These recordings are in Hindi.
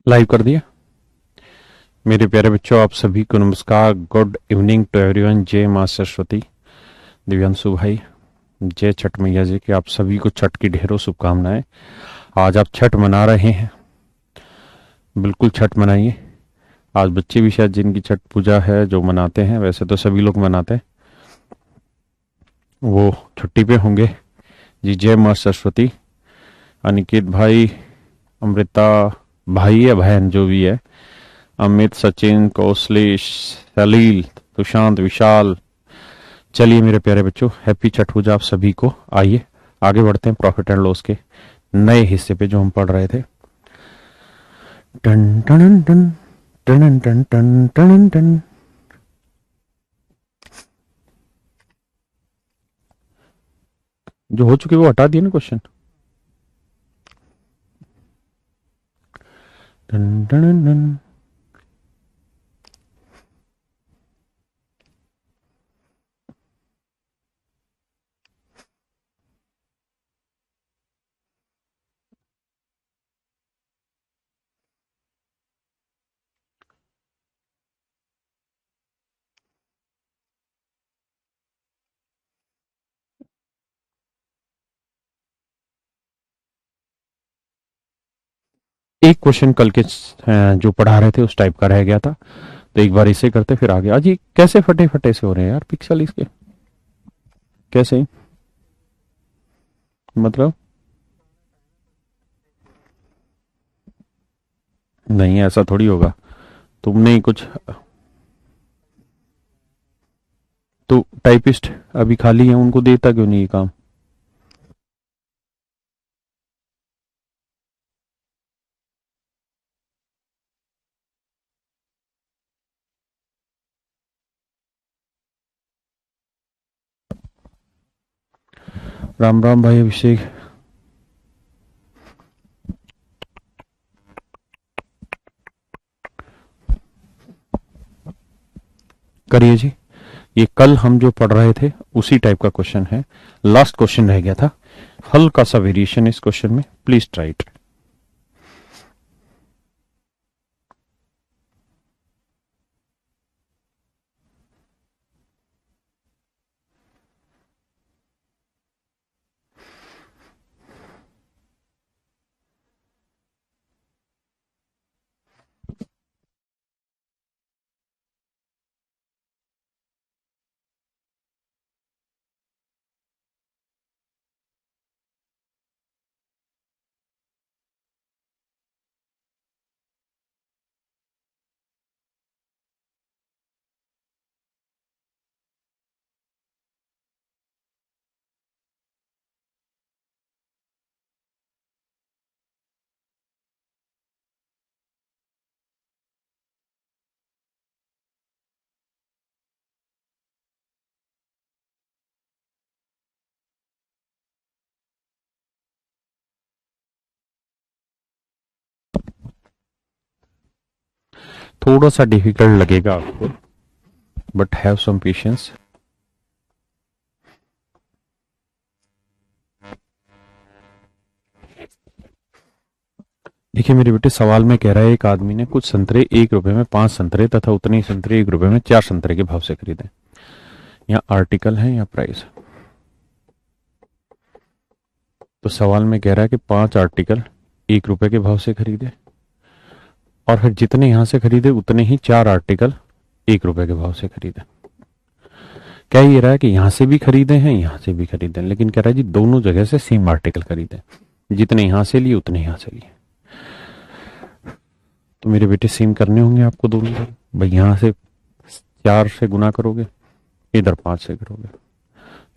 लाइव कर दिया। मेरे प्यारे बच्चों, आप सभी को नमस्कार। Good evening to everyone. जय माँ सरस्वती। दिव्यांशु भाई, जय छठ मैया जी की आप सभी को छठ की ढेरों शुभकामनाएं। आज आप छठ मना रहे हैं, बिल्कुल छठ मनाइए। आज बच्चे भी शायद जिनकी छठ पूजा है जो मनाते हैं, वैसे तो सभी लोग मनाते हैं, वो छुट्टी पे होंगे। जी जय माँ सरस्वती। अनिकेत भाई, अमृता भाई या बहन जो भी है, अमित, सचिन, कौशलेश, सलील, सुशांत, विशाल। चलिए मेरे प्यारे बच्चों, हैप्पी छठ पूजा आप सभी को। आइए आगे बढ़ते हैं प्रॉफिट एंड लॉस के नए हिस्से पे जो हम पढ़ रहे थे। टन टन टन टन टन टन टन टन। जो हो चुके वो हटा दिए ना क्वेश्चन। टन टन टन। एक क्वेश्चन कल के जो पढ़ा रहे थे उस टाइप का रह गया था, तो एक बार इसे करते फिर आगे। आज ये कैसे फटे फटे से हो रहे हैं यार पिक्सल इसके, कैसे मतलब? नहीं ऐसा थोड़ी होगा। तुमने ही कुछ तो टाइपिस्ट अभी खाली है, उनको देता क्यों नहीं ये काम? राम राम भाई अभिषेक। करिए जी। ये कल हम जो पढ़ रहे थे उसी टाइप का क्वेश्चन है। लास्ट क्वेश्चन रह गया था, हल्का सा वेरिएशन इस क्वेश्चन में, प्लीज ट्राई इट। थोड़ा सा डिफिकल्ट लगेगा आपको, बट हैव सम पेशेंस। देखिए मेरे बेटे, सवाल में कह रहा है एक आदमी ने कुछ संतरे 1 रुपए में 5 संतरे तथा उतने ही संतरे 1 रुपए में 4 संतरे के भाव से खरीदे। यहाँ आर्टिकल है या प्राइस? तो सवाल में कह रहा है कि 5 आर्टिकल 1 रुपए के भाव से खरीदे, और फिर जितने यहां से खरीदे उतने ही 4 आर्टिकल 1 रुपए के भाव से खरीदे। कह ये रहा है कि यहां से भी खरीदे हैं, यहां से भी खरीदे हैं, लेकिन कह रहा है जी दोनों जगह से सेम आर्टिकल खरीदे, जितने यहां से लिए उतने यहां से लिए। तो मेरे बेटे सेम करने होंगे आपको दोनों जगह। भाई यहां से 4 से गुना करोगे, इधर 5 से करोगे,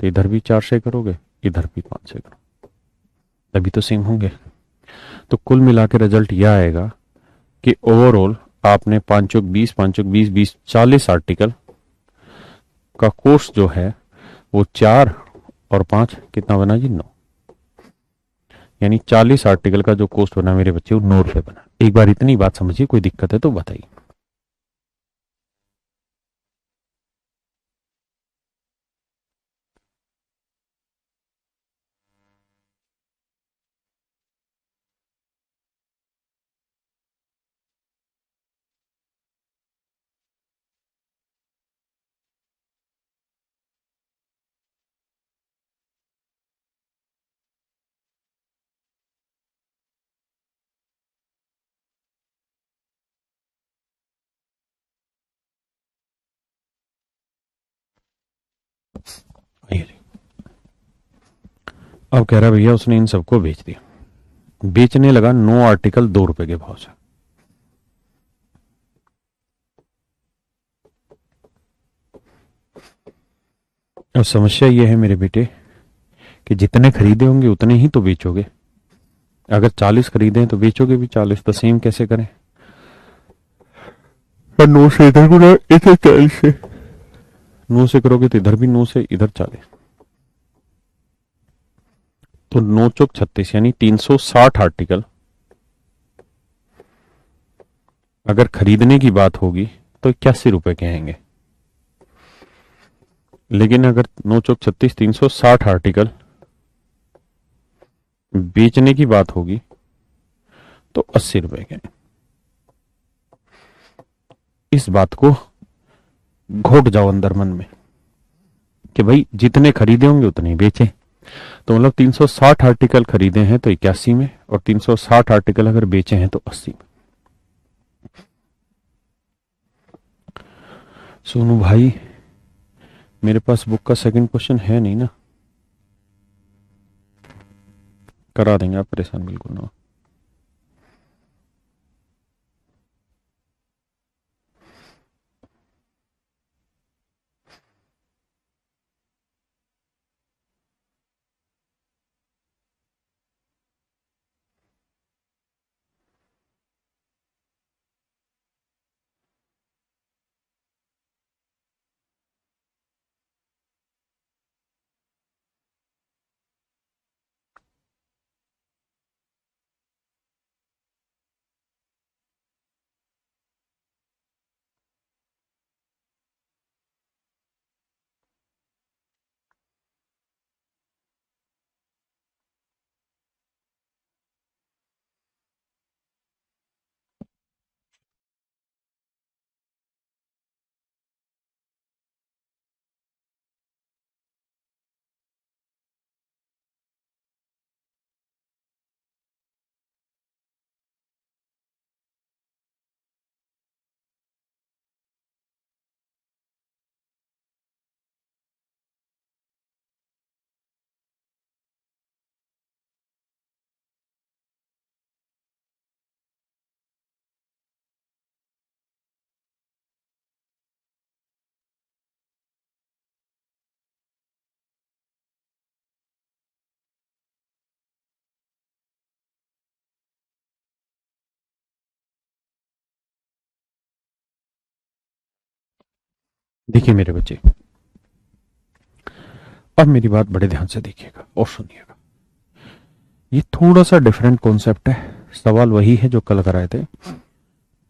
तो इधर भी 4 से करोगे, इधर भी 5 से करोगे, तभी तो सेम होंगे। तो कुल मिला के रिजल्ट यह आएगा कि ओवरऑल आपने 5 चौक 20, 5 चौक 20, 20 40 आर्टिकल का कोर्स जो है वो 4 और 5 कितना बना जी? 9। यानी 40 आर्टिकल का जो कॉस्ट बना मेरे बच्चे, वो 9 रुपए बना। एक बार इतनी बात समझिए, कोई दिक्कत है तो बताइए। अब कह रहा है भैया उसने इन सबको बेच दिया। बेचने लगा 9 आर्टिकल 2 रुपए के भाव से। अब समस्या यह है मेरे बेटे कि जितने खरीदे होंगे उतने ही तो बेचोगे। अगर 40 खरीदे हैं तो बेचोगे भी 40। तो सेम कैसे करें? 9 से इधर गुना, इधर 40 से। 9 से करोगे तो इधर भी 9 से, इधर 40। तो 9 चौक 36 यानी 360 आर्टिकल अगर खरीदने की बात होगी तो 81 रुपए के आएंगे। लेकिन अगर 9 चौक 36 360 आर्टिकल बेचने की बात होगी तो 80 रुपए के। इस बात को घोट जाओ अंदर मन में कि भाई जितने खरीदे होंगे उतने ही बेचे। तो मतलब 360 आर्टिकल खरीदे हैं तो 81 में, और 360 आर्टिकल अगर बेचे हैं तो 80 में। सोनू भाई, मेरे पास बुक का सेकंड क्वेश्चन है नहीं ना। करा देंगे, आप परेशान बिल्कुल ना हो। देखिए मेरे बच्चे, अब मेरी बात बड़े ध्यान से देखिएगा और सुनिएगा। ये थोड़ा सा डिफरेंट कॉन्सेप्ट है। सवाल वही है जो कल कराए थे।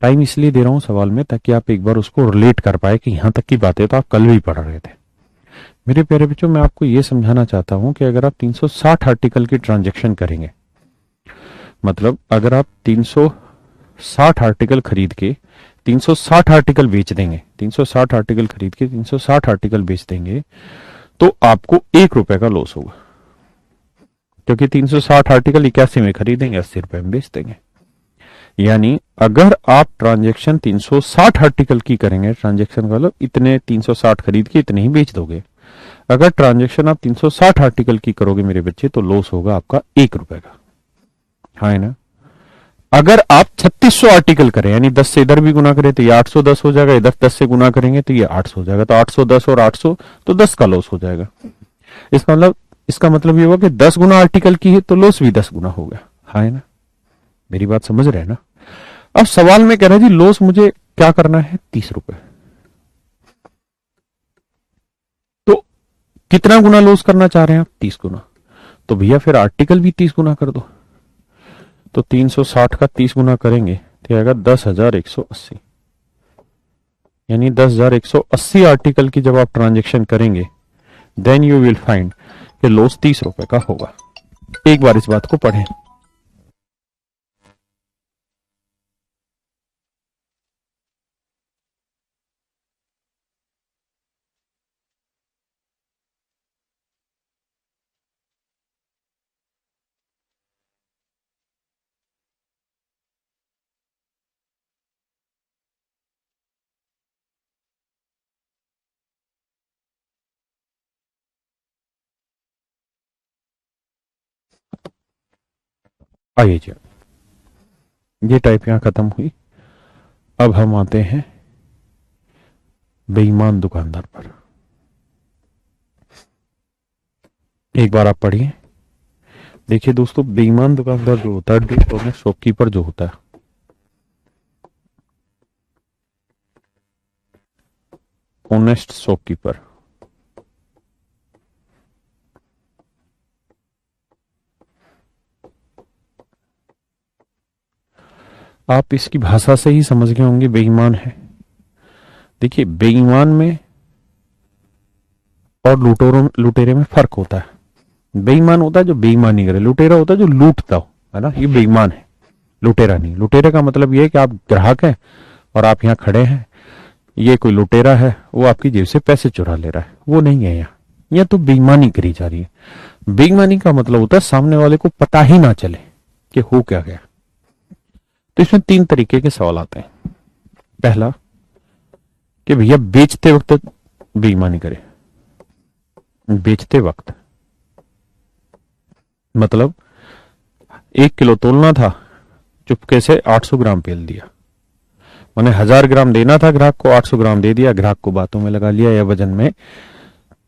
टाइम इसलिए दे रहा हूं सवाल में ताकि आप एक बार उसको रिलेट कर पाए कि यहां तक की बातें तो आप कल भी पढ़ रहे थे। मेरे प्यारे बच्चों, मैं आपको यह समझाना चाहता हूं कि अगर आप 360 आर्टिकल की ट्रांजेक्शन करेंगे, मतलब अगर आप 360 आर्टिकल खरीद के 360 आर्टिकल बेच देंगे, 360 आर्टिकल खरीद के 360 आर्टिकल बेच देंगे, तो आपको 1 रुपए का लॉस होगा। क्योंकि 360 आर्टिकल 81 में खरीदेंगे, 80 रुपए में बेच देंगे। यानी अगर आप ट्रांजेक्शन 360 आर्टिकल की करेंगे, ट्रांजेक्शन का मतलब इतने 360 खरीद के इतने ही बेच दोगे। अगर ट्रांजेक्शन आप 360 आर्टिकल की करोगे मेरे बच्चे, तो लॉस होगा आपका 1 रुपए का। हाँ है ना? अगर आप 3600 आर्टिकल करें, यानी 10 से इधर भी गुना करें तो ये 810 हो जाएगा, इधर 10 से गुना करेंगे तो ये 800 हो जाएगा। तो 810 और 800 तो 10 का लॉस हो जाएगा। इसका मतलब ये हुआ कि 10 गुना आर्टिकल की है तो लॉस भी 10 गुना हो गया। हाँ है ना? मेरी बात समझ रहे हैं ना? अब सवाल में कह रहा है जी लॉस मुझे क्या करना है, 30 रुपए। तो कितना गुना लॉस करना चाह रहे हैं आप? 30 गुना। तो भैया फिर आर्टिकल भी 30 गुना कर दो। तो 360 का 30 गुना करेंगे तो आएगा 10,180। यानी 10,180 आर्टिकल की जब आप ट्रांजेक्शन करेंगे, देन यू विल फाइंड कि लॉस 30 रुपए का होगा। एक बार इस बात को पढ़ें। आइए जी, ये टाइप यहां खत्म हुई। अब हम आते हैं बेईमान दुकानदार पर। एक बार आप पढ़िए। देखिए दोस्तों, बेईमान दुकानदार जो होता है, डिसऑनेस्ट शॉपकीपर जो होता है, ऑनेस्ट शॉपकीपर, आप इसकी भाषा से ही समझ गए होंगे बेईमान है। देखिए, बेईमान में और लुटेरों लुटेरे में फर्क होता है। बेईमान होता है जो बेईमानी करे, लुटेरा होता है जो लूटता हो, है ना, ये बेईमान है, लुटेरा नहीं। लुटेरे का मतलब ये है कि आप ग्राहक हैं और आप यहाँ खड़े हैं, ये कोई लुटेरा है, वो आपकी जेब से पैसे चुरा ले रहा है, वो नहीं है यहाँ। यह तो बेईमानी करी जा रही है। बेईमानी का मतलब होता है सामने वाले को पता ही ना चले कि हो क्या गया। तो इसमें तीन तरीके के सवाल आते हैं। पहला, कि भैया बेचते वक्त बेईमानी करे। बेचते वक्त मतलब 1 किलो तोलना था, चुपके से 800 ग्राम पेल दिया। मैंने 1000 ग्राम देना था ग्राहक को, 800 ग्राम दे दिया, ग्राहक को बातों में लगा लिया या वजन में,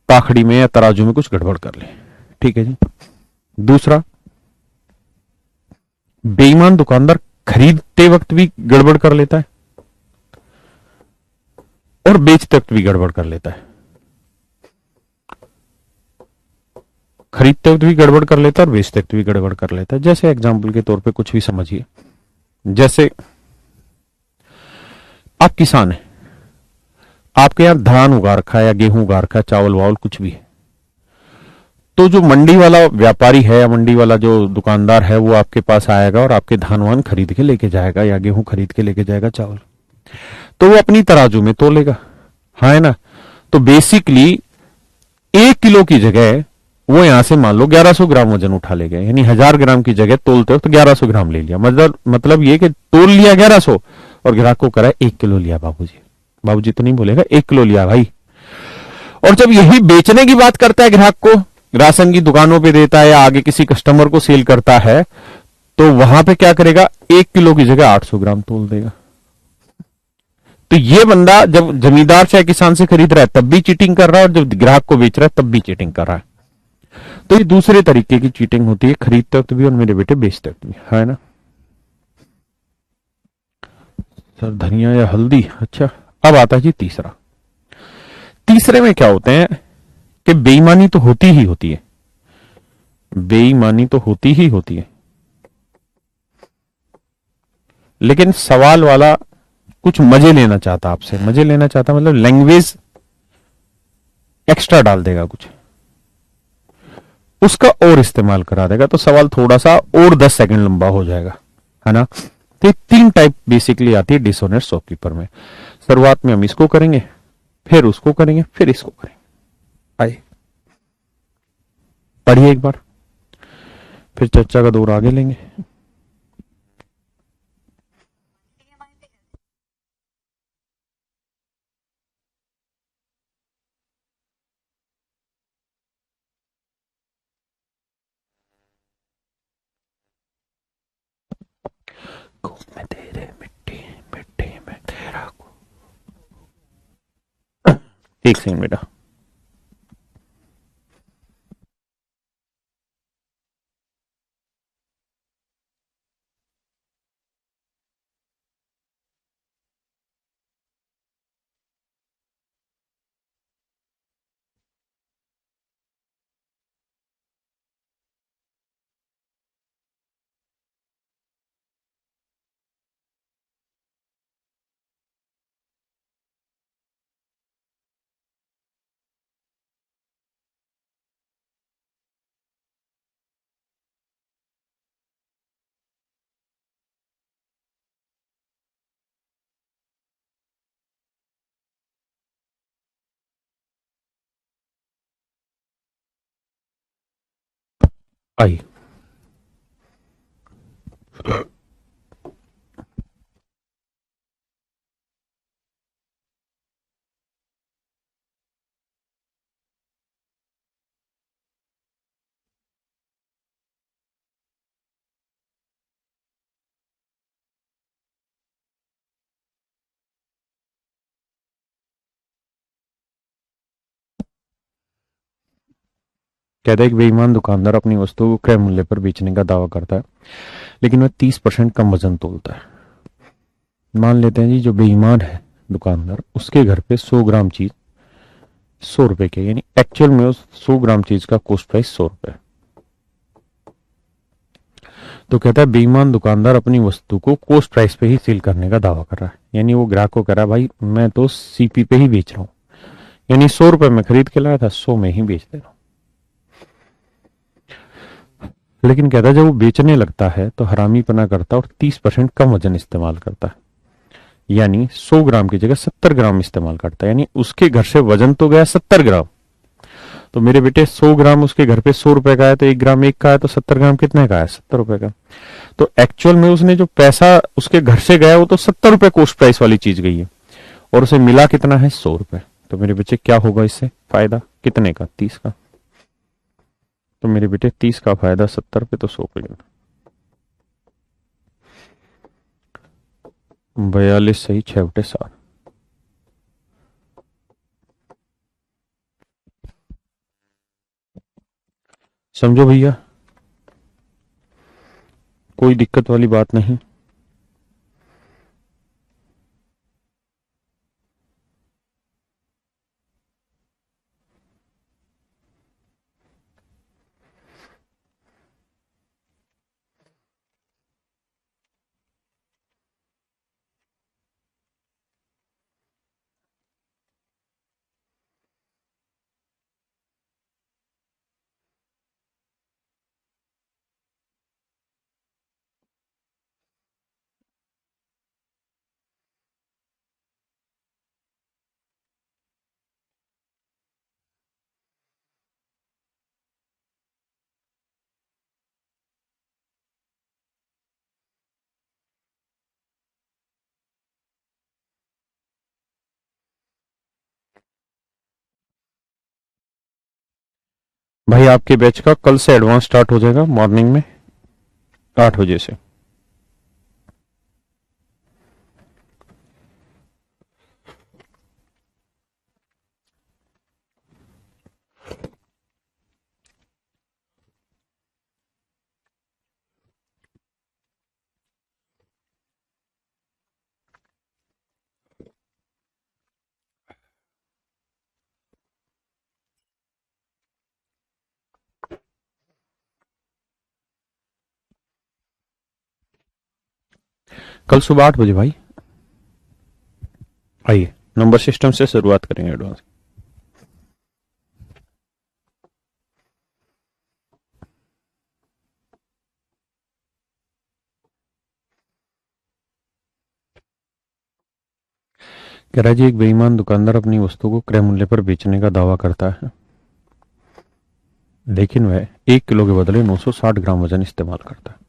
पाखड़ी में या तराजू में कुछ गड़बड़ कर ली। ठीक है जी। दूसरा, बेईमान दुकानदार खरीदते वक्त भी गड़बड़ कर लेता है और बेचते वक्त भी गड़बड़ कर लेता है। खरीदते वक्त भी गड़बड़ कर लेता है और बेचते वक्त भी गड़बड़ कर लेता है। जैसे एग्जाम्पल के तौर पे कुछ भी समझिए। जैसे आप किसान हैं, आपके यहां धान उगा रखा है या गेहूं उगा रखा है, चावल वावल कुछ भी है, तो जो मंडी वाला व्यापारी है या मंडी वाला जो दुकानदार है, वो आपके पास आएगा और आपके धान वान खरीद के लेके जाएगा या गेहूं खरीद के लेके जाएगा, चावल, तो वो अपनी तराजू में तोलेगा, हाँ है ना। तो बेसिकली 1 किलो की जगह वो यहां से मान लो 1100 ग्राम वजन उठा ले गए, यानी 1000 ग्राम की जगह तोलते वक्त 1100 ग्राम ले लिया। मतलब ये कि तोल लिया 1100 और ग्राहक को करा 1 किलो लिया बाबूजी। बाबूजी तो नहीं बोलेगा, 1 किलो लिया भाई। और जब यही बेचने की बात करता है ग्राहक को, राशन की दुकानों पे देता है या आगे किसी कस्टमर को सेल करता है, तो वहां पे क्या करेगा, 1 किलो की जगह 800 ग्राम तोल देगा। तो ये बंदा जब जमींदार चाहे किसान से खरीद रहा है तब भी चीटिंग कर रहा है, और जब ग्राहक को बेच रहा है तब भी चीटिंग कर रहा है। तो ये दूसरे तरीके की चीटिंग होती है, खरीदते वक्त भी और मेरे बेटे बेचते वक्त भी, है ना। सर धनिया या हल्दी, अच्छा। अब आता है जी तीसरा। तीसरे में क्या होते हैं कि बेईमानी तो होती ही होती है, बेईमानी तो होती ही होती है, लेकिन सवाल वाला कुछ मजे लेना चाहता, आपसे मजे लेना चाहता, मतलब लैंग्वेज एक्स्ट्रा डाल देगा कुछ, उसका और इस्तेमाल करा देगा, तो सवाल थोड़ा सा और 10 सेकंड लंबा हो जाएगा, है ना। तो तीन टाइप बेसिकली आती है डिसऑनेस्ट शॉपकीपर में। शुरुआत में हम इसको करेंगे, फिर उसको करेंगे, फिर इसको करेंगे। आइए पढ़िए एक बार, फिर चर्चा का दौर आगे लेंगे। में तेरे मिट्टी मिट्टी में तेरा, एक सेकंड बेटा। आइए, कहता है कि बेईमान दुकानदार अपनी वस्तु को क्रय मूल्य पर बेचने का दावा करता है, लेकिन वह 30% कम वजन तोलता है। मान लेते हैं जी, जो बेईमान है दुकानदार, उसके घर पे 100 ग्राम चीज 100 रुपए के, यानी एक्चुअल में उस 100 ग्राम चीज का कॉस्ट प्राइस 100 रुपए। तो कहता है बेईमान दुकानदार अपनी वस्तु को कॉस्ट प्राइस पे ही सेल करने का दावा कर रहा है, यानी वो ग्राहक को कह रहा है भाई मैं तो सीपी पे ही बेच रहा हूं, यानी 100 रुपए में खरीद के लाया था, 100 में ही बेच दे रहा हूं। लेकिन कहता है जब वो बेचने लगता है तो हरामीपना करता है और 30% कम वजन इस्तेमाल करता है, यानी 100 ग्राम की जगह 70 ग्राम इस्तेमाल करता है, यानी उसके घर से वजन तो गया 70 ग्राम। तो मेरे बेटे 100 ग्राम उसके घर पे 100 रुपए का है, तो 1 ग्राम एक का है, तो 70 ग्राम कितने का है? 70 रुपए का। तो एक्चुअल में उसने जो पैसा उसके घर से गया वो तो 70 रुपए कॉस्ट प्राइस वाली चीज गई है, और उसे मिला कितना है? 100 रुपए। तो मेरे बच्चे क्या होगा इससे फायदा? कितने का? 30 का। तो मेरे बेटे 30 का फायदा 70 पे, तो 100 पे गिना। 42 सही 6/7। समझो भैया, कोई दिक्कत वाली बात नहीं। भाई आपके बैच का कल से एडवांस स्टार्ट हो जाएगा मॉर्निंग में 8 बजे से। कल सुबह 8 बजे भाई आइए, नंबर सिस्टम से शुरुआत करेंगे एडवांस। कह रहा है जी, एक बेईमान दुकानदार अपनी वस्तु को क्रय मूल्य पर बेचने का दावा करता है, लेकिन वह 1 किलो के बदले 960 ग्राम वजन इस्तेमाल करता है।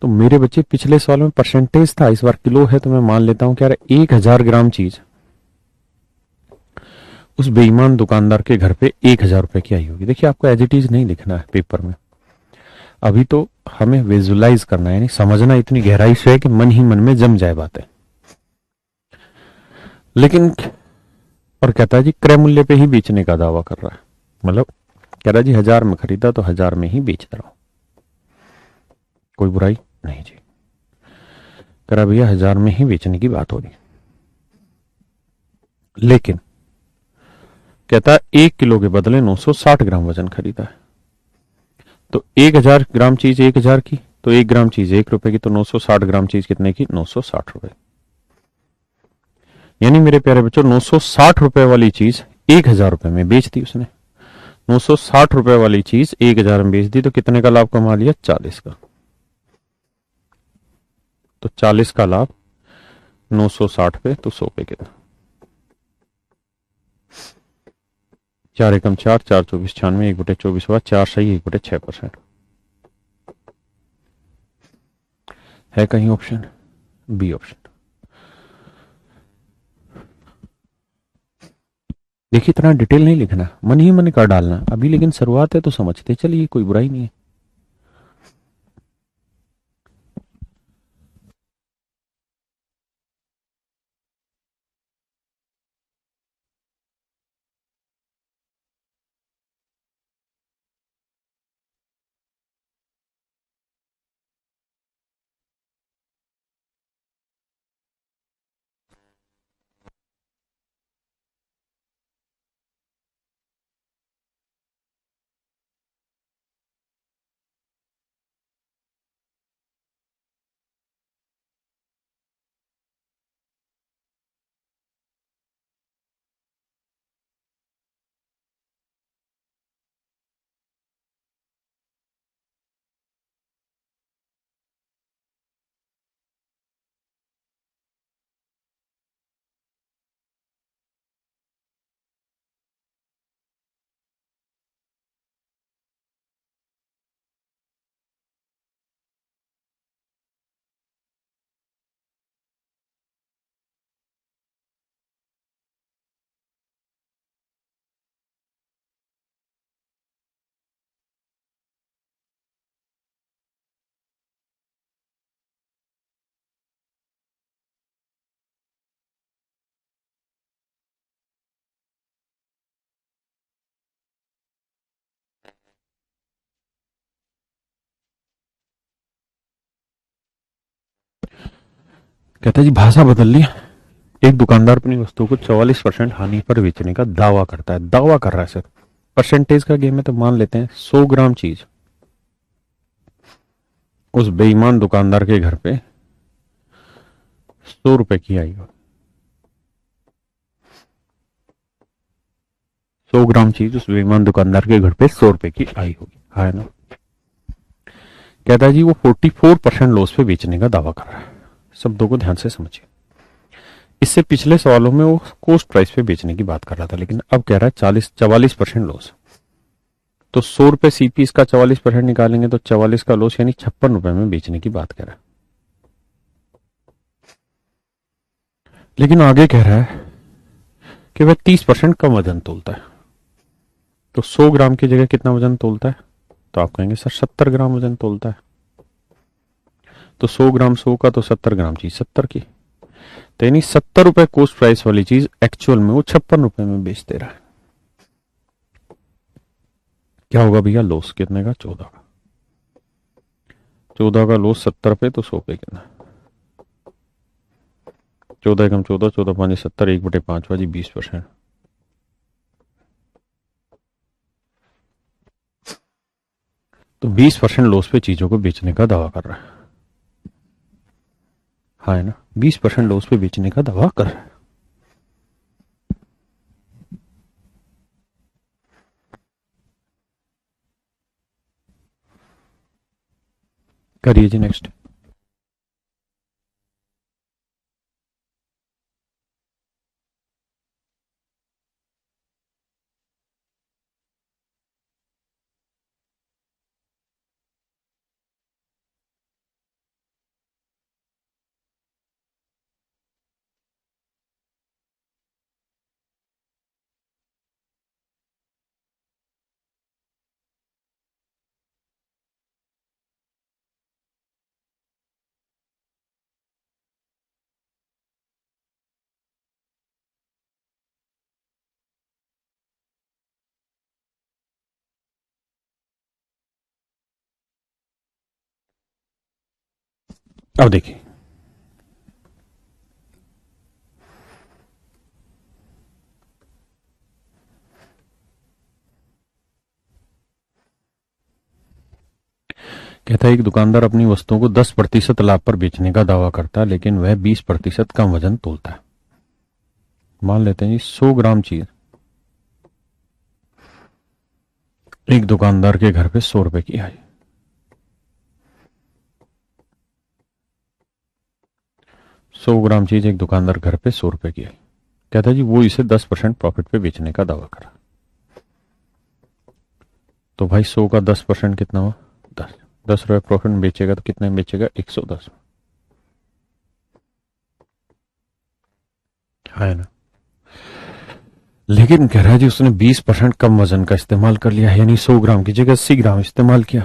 तो मेरे बच्चे पिछले साल में परसेंटेज था, इस बार किलो है, तो मैं मान लेता हूं कि यार 1,000 ग्राम चीज उस बेईमान दुकानदार के घर पे 1,000 रुपए की आई होगी। देखिए आपको एज इट इज नहीं लिखना है पेपर में, अभी तो हमें विजुलाइज करना है, यानी समझना इतनी गहराई से है कि मन ही मन में जम जाए बातें। लेकिन और कहता है जी क्रय मूल्य पे ही बेचने का दावा कर रहा है, मतलब कह रहा है जी 1,000 में खरीदा तो 1,000 में ही बेच रहा हूं, कोई बुराई नहीं जी। कह रहा भैया 1,000 में ही बेचने की बात हो रही, लेकिन कहता है 1 किलो के बदले 960 ग्राम वजन खरीदा है। तो 1,000 ग्राम चीज 1,000 की, तो 1 ग्राम चीज 1 रुपए की, तो 960 ग्राम चीज कितने की? 960 रुपए। यानी मेरे प्यारे बच्चों 960 रुपए वाली चीज 1,000 रुपए में बेच दी उसने। 960 रुपए वाली चीज 1,000 में बेच दी, तो कितने का लाभ कमा लिया? 40 का। तो 40 का लाभ 960 पे, तो 100 पे कितना? 4 एकम 4, 4 24 96, 1/24 हुआ, 4 सही 1/6%। है कहीं ऑप्शन बी? ऑप्शन देखिए, इतना डिटेल नहीं लिखना, मन ही मन कर डालना अभी, लेकिन शुरुआत है तो समझते चलिए, कोई बुराई नहीं है। कहता है जी भाषा बदल ली। एक दुकानदार अपनी वस्तु को 44% हानि पर बेचने का दावा करता है, दावा कर रहा है सर, परसेंटेज का गेम है तो मान लेते हैं 100 ग्राम चीज उस बेईमान दुकानदार के घर पे 100 रुपए की आई हो। 100 ग्राम चीज उस बेईमान दुकानदार के घर पे 100 रुपए की आई होगी, है ना। कहता है जी वो 44% लॉस पे बेचने का दावा कर रहा है। शब्दों को ध्यान से समझिए। इससे पिछले सवालों में वो कोस्ट प्राइस पे बेचने की बात कर रहा था, लेकिन अब कह रहा है 44% लॉस। तो 100 रुपए सीपी इसका 44% निकालेंगे तो 44 का लॉस यानी 56 रुपए में बेचने की बात कर रहा है। लेकिन आगे कह रहा है कि वह 30% कम वजन तोलता है। तो 100 ग्राम की जगह कितना वजन तोलता है? तो आप कहेंगे सर 70 ग्राम वजन तोलता है। तो 100 ग्राम 100 का, तो 70 ग्राम चीज 70 की। तो यानी 70 रुपए कोस्ट प्राइस वाली चीज एक्चुअल में वो 56 रुपए में बेच दे रहा है। क्या होगा भैया? लॉस कितने का? 14 का। 14 का लॉस 70 पे, तो 100 पे कितना? 14 एकम 14, 14 पांच 70, 1/5 जी 20%। तो 20% लॉस पे चीजों को बेचने का दावा कर रहा है। हाँ है ना, 20% लॉस पे बेचने का दावा कर रहा है। करिए जी नेक्स्ट। अब देखिए, कहता है एक दुकानदार अपनी वस्तुओं को 10% लाभ पर बेचने का दावा करता है, लेकिन वह 20% कम वजन तोलता है। मान लेते हैं जी 100 ग्राम चीज एक दुकानदार के घर पे 100 रुपए की आई। 100 ग्राम चीज एक दुकानदार घर पे 100 रुपए की आई। कहता है जी वो इसे 10% प्रॉफिट पे बेचने का दावा करा। तो भाई 100 का 10% कितना हुआ? 10। 10 रुपए प्रॉफिट में बेचेगा तो कितने में बेचेगा? 110। है ना। लेकिन कह रहा है जी उसने 20% कम वजन का इस्तेमाल कर लिया, यानी 100 ग्राम की जगह 80 ग्राम इस्तेमाल किया।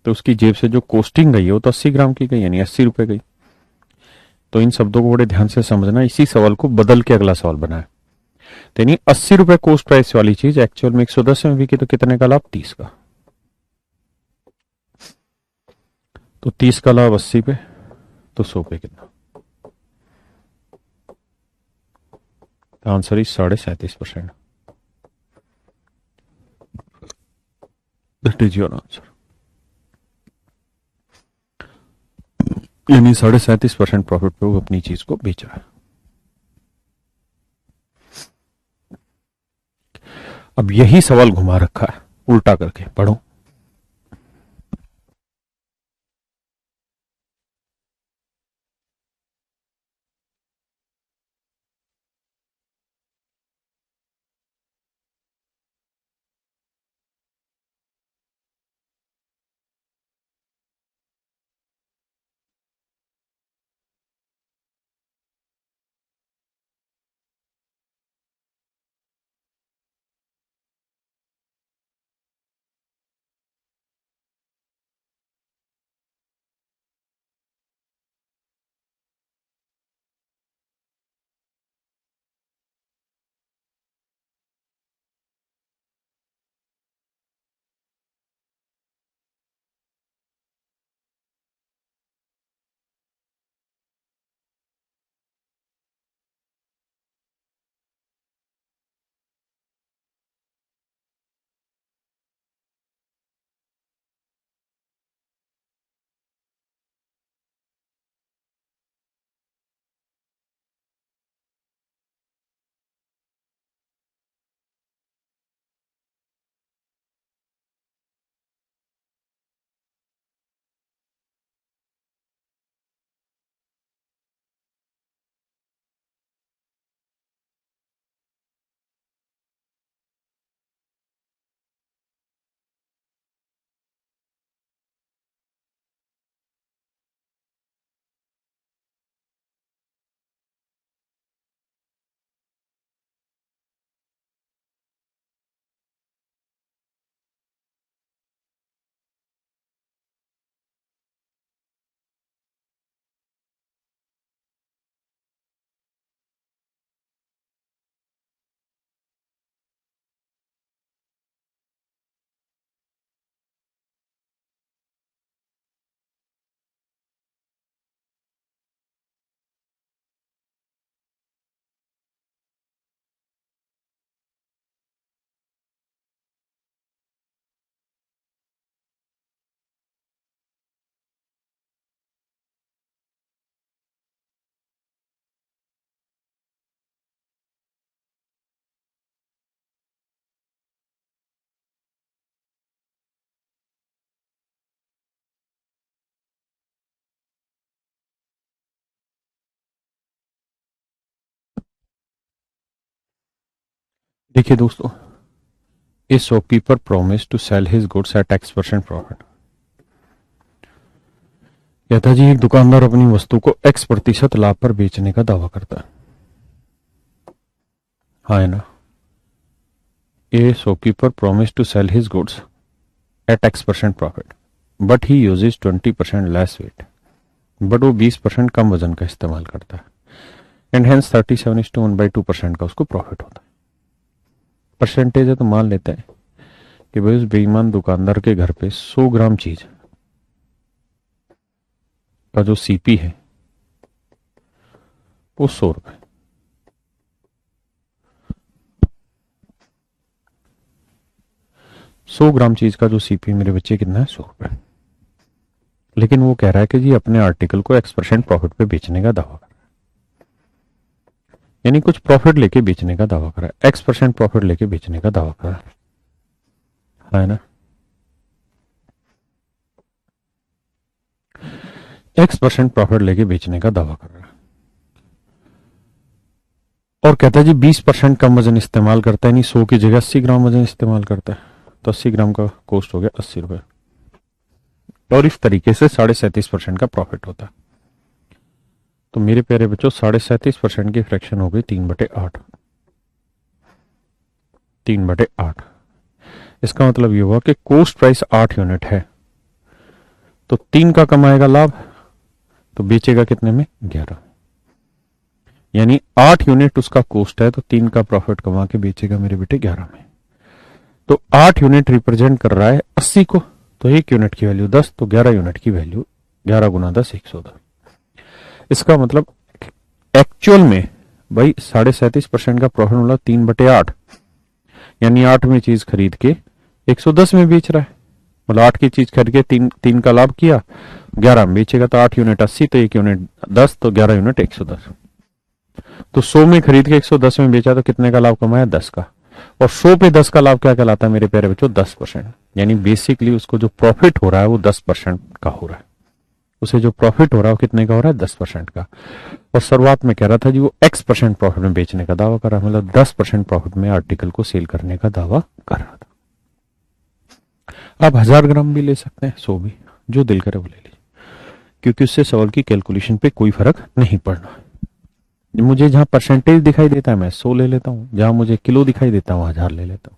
तो उसकी जेब से जो कॉस्टिंग गई है वो तो 80 ग्राम की गई, यानी 80 रुपए गई। तो इन शब्दों को बड़े ध्यान से समझना। इसी सवाल को बदल के अगला सवाल बनाए। तो यानी 80 रुपए कोस्ट प्राइस वाली चीज एक्चुअल में 110 में बिकी तो कितने का लाभ? 30 का। तो 30 का लाभ 80 पे, तो 100 पे कितना? Answer is 37.5%। That is your answer. यानी 37.5% प्रॉफिट पे वो अपनी चीज को बेच रहा है। अब यही सवाल घुमा रखा है, उल्टा करके पढ़ो। देखिए दोस्तों, a shopkeeper promise to sell his goods at X% profit. कहता जी एक दुकानदार अपनी वस्तु को X% लाभ पर बेचने का दावा करता है। हाँ है ना। A shopkeeper promise to sell his goods at X% profit but he uses 20% less weight. But वो 20% कम वजन का इस्तेमाल करता है एंड हेंस 37:1/2% का उसको प्रॉफिट होता है। परसेंटेज है तो मान लेते हैं कि भाई उस बेईमान दुकानदार के घर पे 100 ग्राम चीज का जो सीपी है वो 100 रुपए। 100 ग्राम चीज का जो सीपी मेरे बच्चे कितना है, 100 रुपए। लेकिन वो कह रहा है कि जी अपने आर्टिकल को X% प्रॉफिट पे बेचने का दावा कर रहा है, यानी कुछ प्रॉफिट लेके बेचने का दावा कर रहा है, X% प्रॉफिट लेके बेचने का दावा कर रहा है ना। X% प्रॉफिट लेके बेचने का दावा कर रहा है और कहता है जी 20% कम वजन इस्तेमाल करता है, यानी 100 की जगह 80 ग्राम वजन इस्तेमाल करता है, तो 80 ग्राम का कॉस्ट हो गया 80 रुपए। और इस तरीके से 37.5% का प्रॉफिट होता है। तो मेरे प्यारे बच्चों 37.5% की फ्रैक्शन हो गई 3/8। 3/8। इसका मतलब ये हुआ कि कॉस्ट प्राइस 8 यूनिट है तो 3 का कमाएगा लाभ, तो बेचेगा कितने में, 11। यानी 8 यूनिट उसका कॉस्ट है तो 3 का प्रॉफिट कमा के बेचेगा मेरे बेटे 11 में। तो 8 यूनिट रिप्रेजेंट कर रहा है 80 को, तो 1 यूनिट की वैल्यू 10, तो 11 यूनिट की वैल्यू 11 गुना 10 110। इसका मतलब एक्चुअल में भाई 37.5% का प्रॉफिट मिला 3/8, यानी 8 में चीज खरीद के 110 में बेच रहा है। मतलब 8 की चीज खरीद के 3 का लाभ किया, 11 में बेचेगा, तो 8 यूनिट 80, तो 1 यूनिट 10, तो 11 यूनिट 110। तो 100 में खरीद के 110 में बेचा तो कितने का लाभ कमाया, 10 का। और 100 पे 10 का लाभ क्या कहलाता है मेरे प्यारे बच्चों, 10%। यानी बेसिकली उसको जो प्रॉफिट हो रहा है वो 10% का हो रहा है। उसे जो प्रॉफिट हो रहा है वो कितने का हो रहा है, 10% का। और शुरुआत में कह रहा था जी वो X% प्रॉफिट में बेचने का दावा कर रहा है, मतलब 10% प्रॉफिट में आर्टिकल को सेल करने का दावा कर रहा था। आप 1000 ग्राम भी ले सकते हैं, 100 भी, जो दिल करे वो ले लीजिए, क्योंकि उससे सवाल की कैलकुलेशन पे कोई फर्क नहीं पड़ना। मुझे जहां परसेंटेज दिखाई देता है मैं 100 ले लेता हूं, जहां मुझे किलो दिखाई देता है वहां 1000 ले लेता हूं।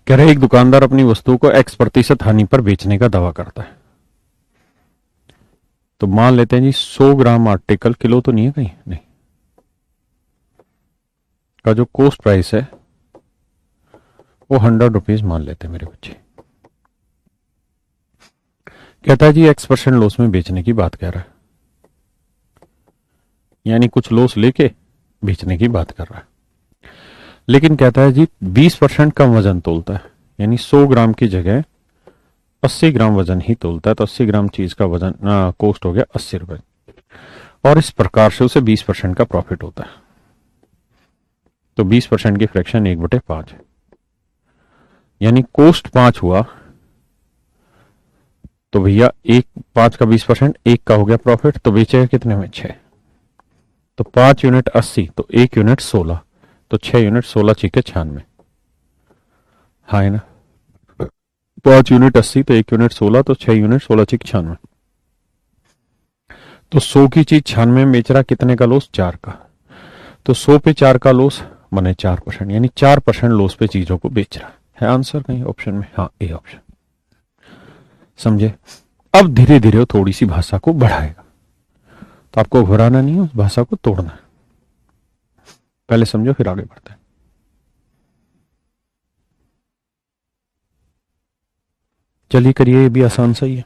कह रहे एक दुकानदार अपनी वस्तु को X% हानि पर बेचने का दावा करता है। तो मान लेते हैं जी 100 ग्राम आर्टिकल, किलो तो नहीं है कहीं, नहीं, का जो कॉस्ट प्राइस है वो 100 रुपीज मान लेते हैं मेरे बच्चे। कहता है जी X% लॉस में बेचने की बात कह रहा है, यानी कुछ लॉस लेके बेचने की बात कर रहा है। लेकिन कहता है जी 20% कम वजन तोलता है, यानी 100 ग्राम की जगह 80 ग्राम वजन ही तोलता है, तो 80 ग्राम चीज का वजन कॉस्ट हो गया 80 रुपए, और इस प्रकार से उसे 20% का प्रॉफिट होता है। तो 20% की फ्रैक्शन 1/5 है, यानी कॉस्ट 5 हुआ, तो भैया 5 का 20%, 1 का हो गया प्रॉफिट, तो बेचेगा कितने में, 6। तो 5 यूनिट 80, तो 1 यूनिट 16, तो 6 यूनिट 16 चीके 96। हाँ है ना, 5 यूनिट 80, तो 1 यूनिट 16, तो 6 यूनिट 16 चीक 96। तो 100 की चीज 96 में बेच रहा, कितने का लॉस, 4 का। तो 100 पे 4 का लॉस माने 4%, यानी 4% लॉस पे चीजों को बेच रहा है। आंसर कहीं ऑप्शन में, हाँ ए ऑप्शन। समझे। अब धीरे धीरे वो थोड़ी सी भाषा को बढ़ाएगा, तो आपको घबराना नहीं है, उस भाषा को तोड़ना है। पहले समझो फिर आगे बढ़ते हैं। चलिए करिए, ये भी आसान सा ही है।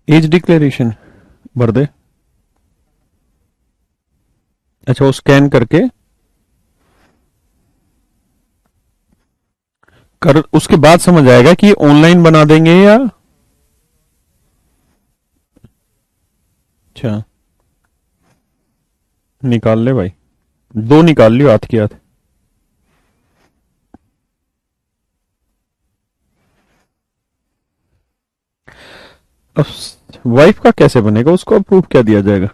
एज डिक्लेरेशन भर दे। अच्छा, वो स्कैन करके कर, उसके बाद समझ आएगा कि ऑनलाइन बना देंगे या। अच्छा, निकाल ले भाई, 2 निकाल लियो हाथ के हाथ। अब वाइफ का कैसे बनेगा, उसको अप्रूव क्या दिया जाएगा।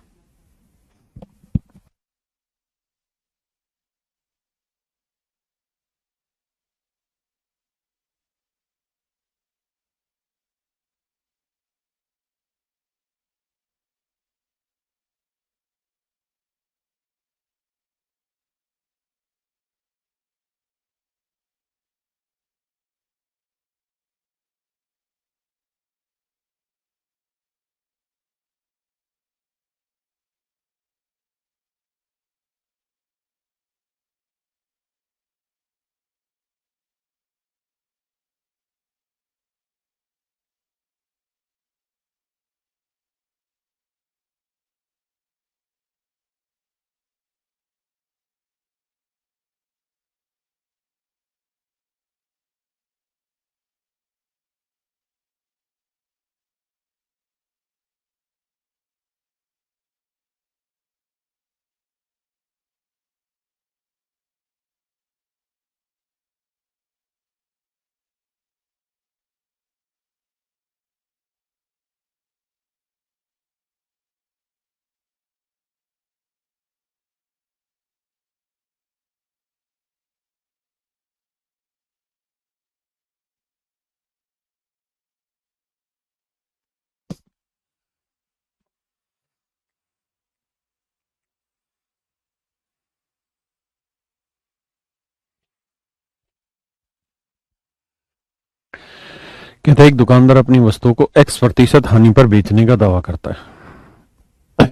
कहता है एक दुकानदार अपनी वस्तुओं को X% हानि पर बेचने का दावा करता है।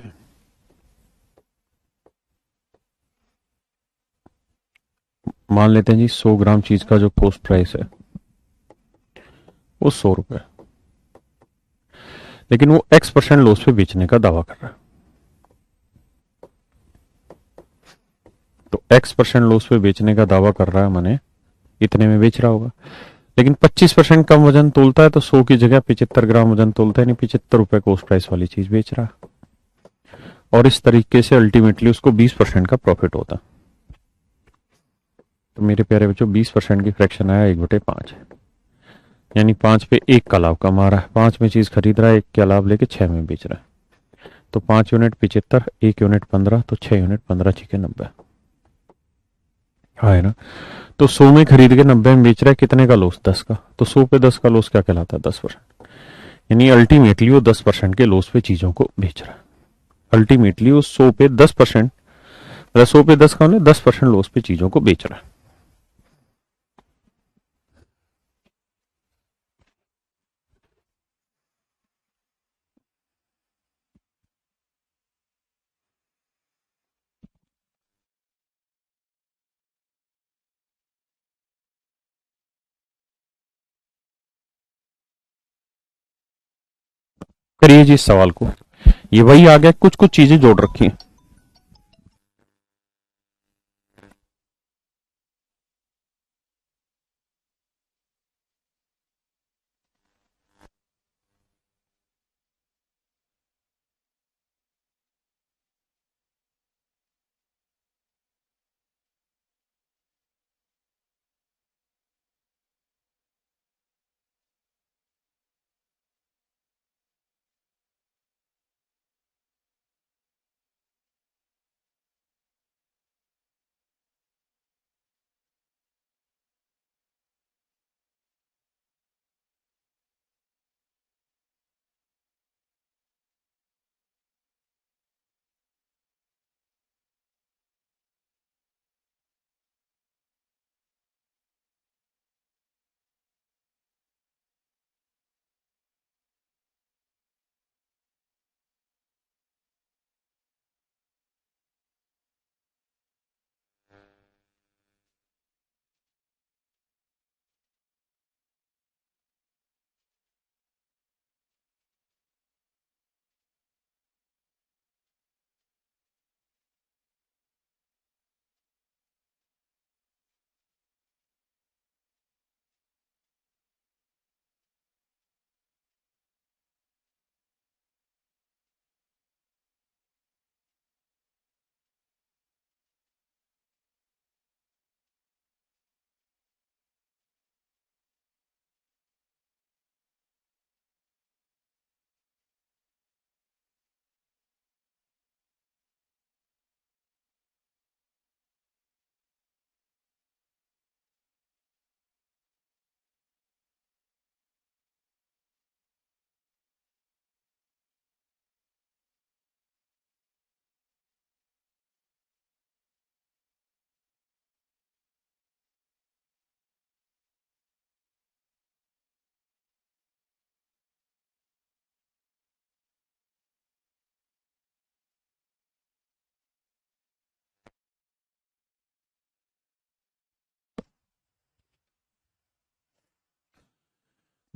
मान लेते हैं जी 100 ग्राम चीज का जो कॉस्ट प्राइस है वो 100 रुपए, लेकिन वो X% लॉस पे बेचने का दावा कर रहा है। तो X% लॉस पे बेचने का दावा कर रहा है, माने इतने में बेच रहा होगा। लेकिन 25% कम वजन तोलता है तो 100 की जगह 75 ग्राम वजन तोलता है, यानी 75 रुपए कोस्ट प्राइस वाली चीज बेच रहा है। और इस तरीके से अल्टीमेटली उसको 20% का प्रॉफिट होता। तो मेरे प्यारे बच्चों 20% की फ्रैक्शन आया 1/5, यानी 5 पे 1 का लाभ कमा रहा है। 5 में चीज खरीद रहा है, 1 का लाभ लेके 6 में बेच रहा है। तो 5 यूनिट 75, 1 यूनिट 15, तो 6 यूनिट 15 6 90 है ना। तो 100 में खरीद के 90 में बेच रहा है, कितने का लॉस? 10 का। तो 100 पे 10 का लॉस क्या कहलाता है? 10%। यानी अल्टीमेटली वो 10% के लॉस पे चीजों को बेच रहा है। अल्टीमेटली वो 100 पे 10%, 100 पे 10 का 10% लॉस पे चीजों को बेच रहा है। करिए जी इस सवाल को। ये वही आ गया, कुछ कुछ चीजें जोड़ रखी हैं।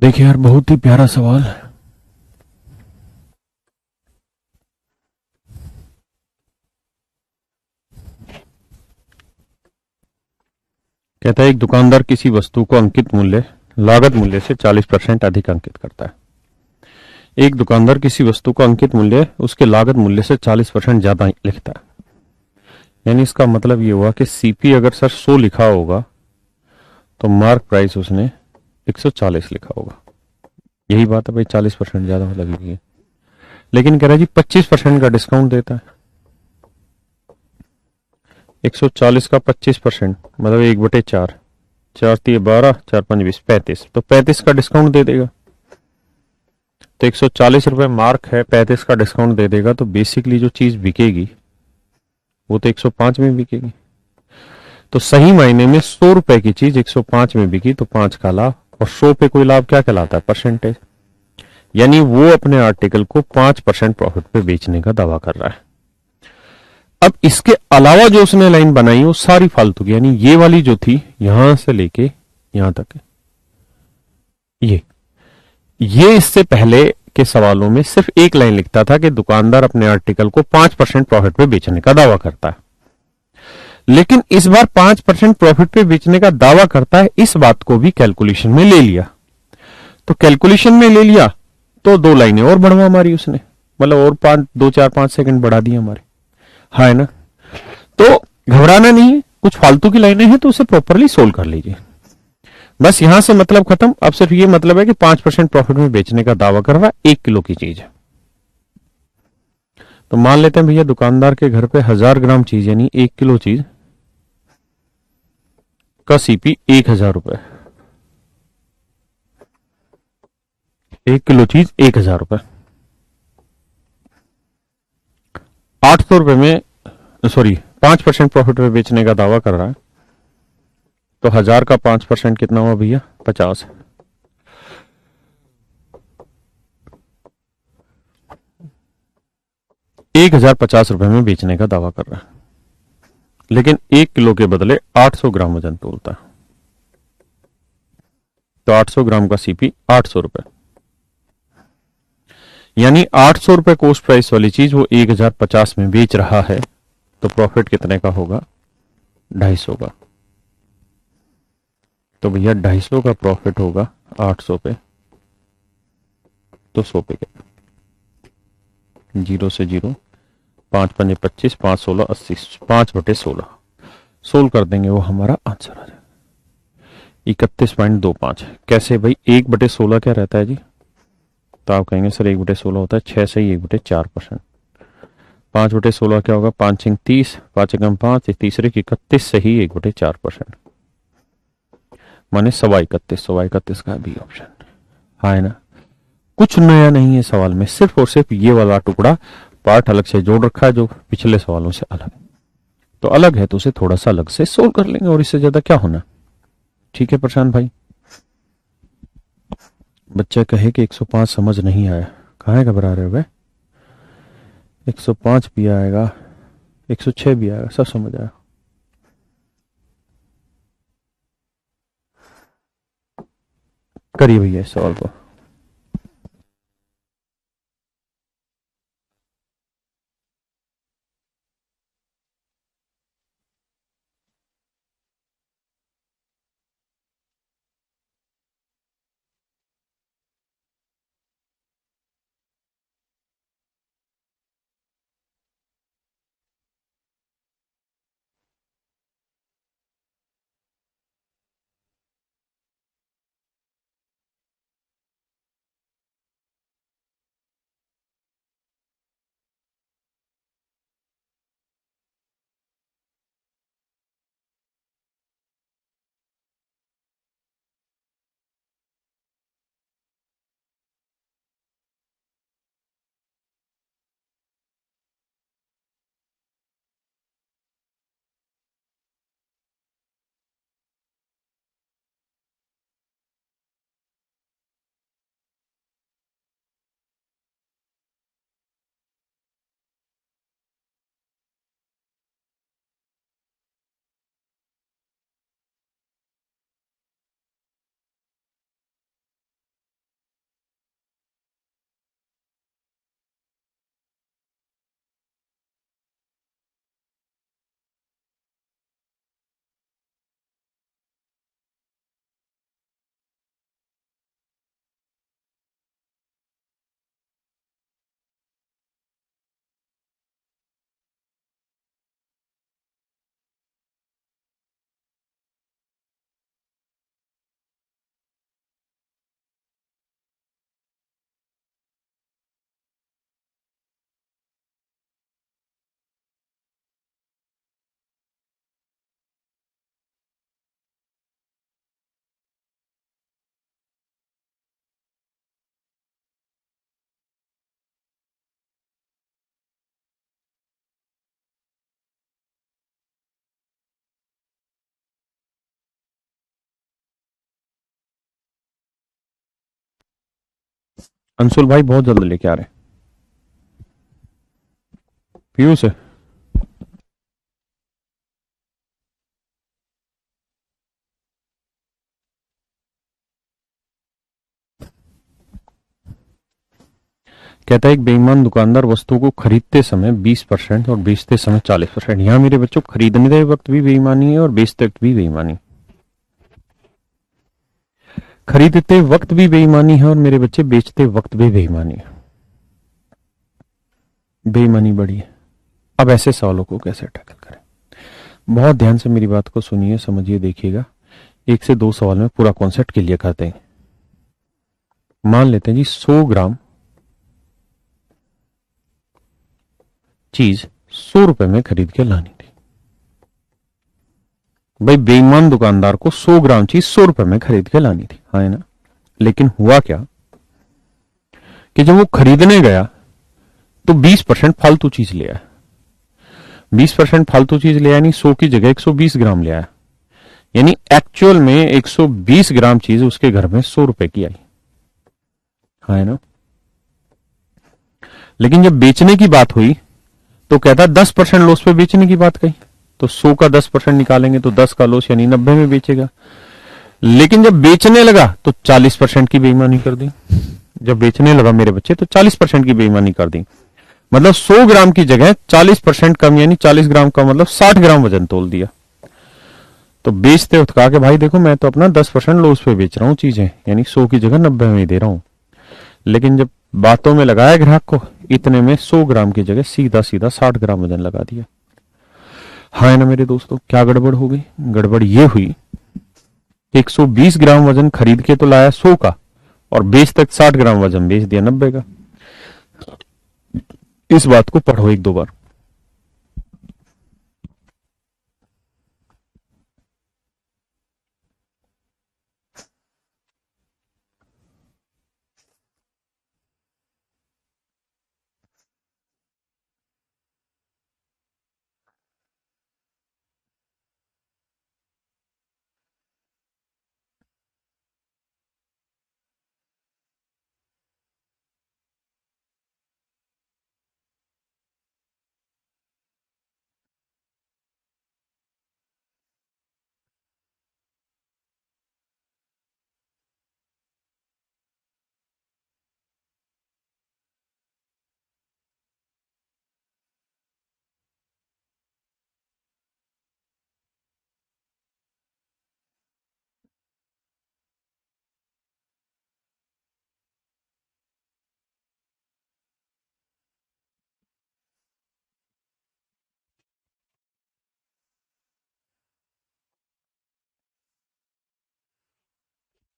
देखिए यार, बहुत ही प्यारा सवाल। कहता है एक दुकानदार किसी वस्तु को अंकित मूल्य लागत मूल्य से 40% अधिक अंकित करता है। एक दुकानदार किसी वस्तु को अंकित मूल्य उसके लागत मूल्य से 40% ज्यादा लिखता है। यानी इसका मतलब ये हुआ कि सीपी अगर सर 100 लिखा होगा तो मार्क प्राइस उसने 140 लिखा होगा। यही बात है भाई, 40% ज्यादा लगेगी है। लेकिन कह रहा है जी 25% का डिस्काउंट देता है। 140 का 25% मतलब 1/4, 4 × 12, 4 × 5 = 20, 35। तो 35 का डिस्काउंट दे देगा। तो 140 रुपए मार्क है, 35 का डिस्काउंट दे देगा, तो बेसिकली जो चीज बिकेगी वो तो 105 में बिकेगी। तो सही मायने में 100 रुपए की चीज 105 में बिकी तो 5 का लाभ। और 100 पे कोई लाभ क्या कहलाता है? परसेंटेज। यानी वो अपने आर्टिकल को 5% प्रॉफिट पे बेचने का दावा कर रहा है। अब इसके अलावा जो उसने लाइन बनाई वो सारी फालतू की, यानी ये वाली जो थी यहां से लेके यहां तक, ये इससे पहले के सवालों में सिर्फ एक लाइन लिखता था कि दुकानदार अपने आर्टिकल को 5% प्रॉफिट पे बेचने का दावा करता है। लेकिन इस बार 5% प्रॉफिट पे बेचने का दावा करता है, इस बात को भी कैलकुलेशन में ले लिया। तो कैलकुलेशन में ले लिया तो 2 लाइनें और बढ़वा मारी उसने, मतलब और 2 4 5 सेकंड बढ़ा दिए हमारे, हाँ है ना। तो घबराना नहीं है, कुछ फालतू की लाइनें हैं तो उसे प्रॉपरली सोल्व कर लीजिए। बस यहां से मतलब खत्म। अब सिर्फ ये मतलब है कि 5% प्रॉफिट में बेचने का दावा कर रहा है, 1 किलो की चीज है। तो मान लेते हैं भैया दुकानदार के घर पे 1000 ग्राम चीज यानी 1 किलो चीज का सीपी 1000 रुपए, 1 किलो चीज 1000 रुपए, 800 रुपए में, सॉरी 5% प्रॉफिट में बेचने का दावा कर रहा है। तो 1000 का 5% कितना हुआ भैया, 50। 1050 रुपए में बेचने का दावा कर रहा है, लेकिन 1 किलो के बदले 800 ग्राम वजन तोलता है। तो 800 ग्राम का सीपी 800 रुपए, यानी 800 रुपए कॉस्ट प्राइस वाली चीज वो 1050 में बेच रहा है। तो प्रॉफिट कितने का होगा, 250 का। तो भैया 250 का प्रॉफिट होगा 800 पे, तो 100 पे क्या, 0 से 0, 5×5 = 25, 5×16 = 80, 5/16 सोल्व कर देंगे, वो हमारा आंसर आ जाएगा 31.25। कैसे भाई, 1/16 क्या रहता है जी, तो आप कहेंगे सर 1/16 होता है 6 से ही 1/4%। 5/16 क्या होगा, 5×6 = 30, 5×5 तीसरे की 31 से ही 1/4%, माने 31.25 का बी ऑप्शन, हाँ है ना। कुछ नया नहीं है सवाल में, सिर्फ और सिर्फ ये वाला टुकड़ा पार्ट अलग से जोड़ रखा है जो पिछले सवालों से अलग है। तो अलग है तो उसे थोड़ा सा अलग से सोल्व कर लेंगे, और इससे ज्यादा क्या होना। ठीक है प्रशांत भाई। बच्चा कहे कि 105 समझ नहीं आया, कहाँ है, घबरा रहे हो भाई। 105 भी आएगा, 106 भी आएगा, सब समझ आया। करिए भैया इस सवाल को। अंशुल भाई बहुत जल्द लेके आ रहे हैं पीयू से। कहता है एक बेईमान दुकानदार वस्तु को खरीदते समय 20% और बेचते समय 40%। यहां मेरे बच्चों खरीदने वक्त भी बेईमानी है और बेचते वक्त भी बेईमानी। खरीदते वक्त भी बेईमानी है और मेरे बच्चे बेचते वक्त भी बेईमानी है। बेईमानी बड़ी है। अब ऐसे सवालों को कैसे टैकल करें? बहुत ध्यान से मेरी बात को सुनिए, समझिए, देखिएगा। 1 से 2 सवाल में पूरा कॉन्सेप्ट क्लियर करते हैं। मान लेते हैं जी 100 ग्राम चीज 100 रुपए में खरीद के लानी थी। भाई बेईमान दुकानदार को 100 ग्राम चीज 100 रुपए में खरीद के लानी थी, हाँ है ना। लेकिन हुआ क्या कि जब वो खरीदने गया तो 20% फालतू चीज ले आया। 20% फालतू चीज ले आया, यानी 100 की जगह 120 ग्राम ले आया। यानी एक्चुअल में 120 ग्राम चीज उसके घर में 100 रुपए की आई, हाँ है ना। लेकिन जब बेचने की बात हुई तो कहता 10% लॉस पे बेचने की बात कही, तो 100 का 10% निकालेंगे तो 10 का लॉस, यानी 90 में बेचेगा। लेकिन जब बेचने लगा तो 40% की बेईमानी कर दी। जब बेचने लगा मेरे बच्चे तो 40% की बेईमानी कर दी। मतलब 100 ग्राम की जगह 40% कम, यानी 40 ग्राम का मतलब 60 ग्राम वजन तोल दिया। तो बेचते वक्त कहा कि भाई देखो मैं तो अपना 10% लॉस पे बेच रहा हूं चीजें, यानी 100 की जगह 90 में ही दे रहा हूं। लेकिन जब बातों में लगाया ग्राहक को, इतने में 100 ग्राम की जगह सीधा सीधा 60 ग्राम वजन लगा दिया। हाँ ना मेरे दोस्तों, क्या गड़बड़ हो गई? गड़बड़ ये हुई 120 ग्राम वजन खरीद के तो लाया 100 का और बेच तक 60 ग्राम वजन बेच दिया 90 का। इस बात को पढ़ो 1-2 बार।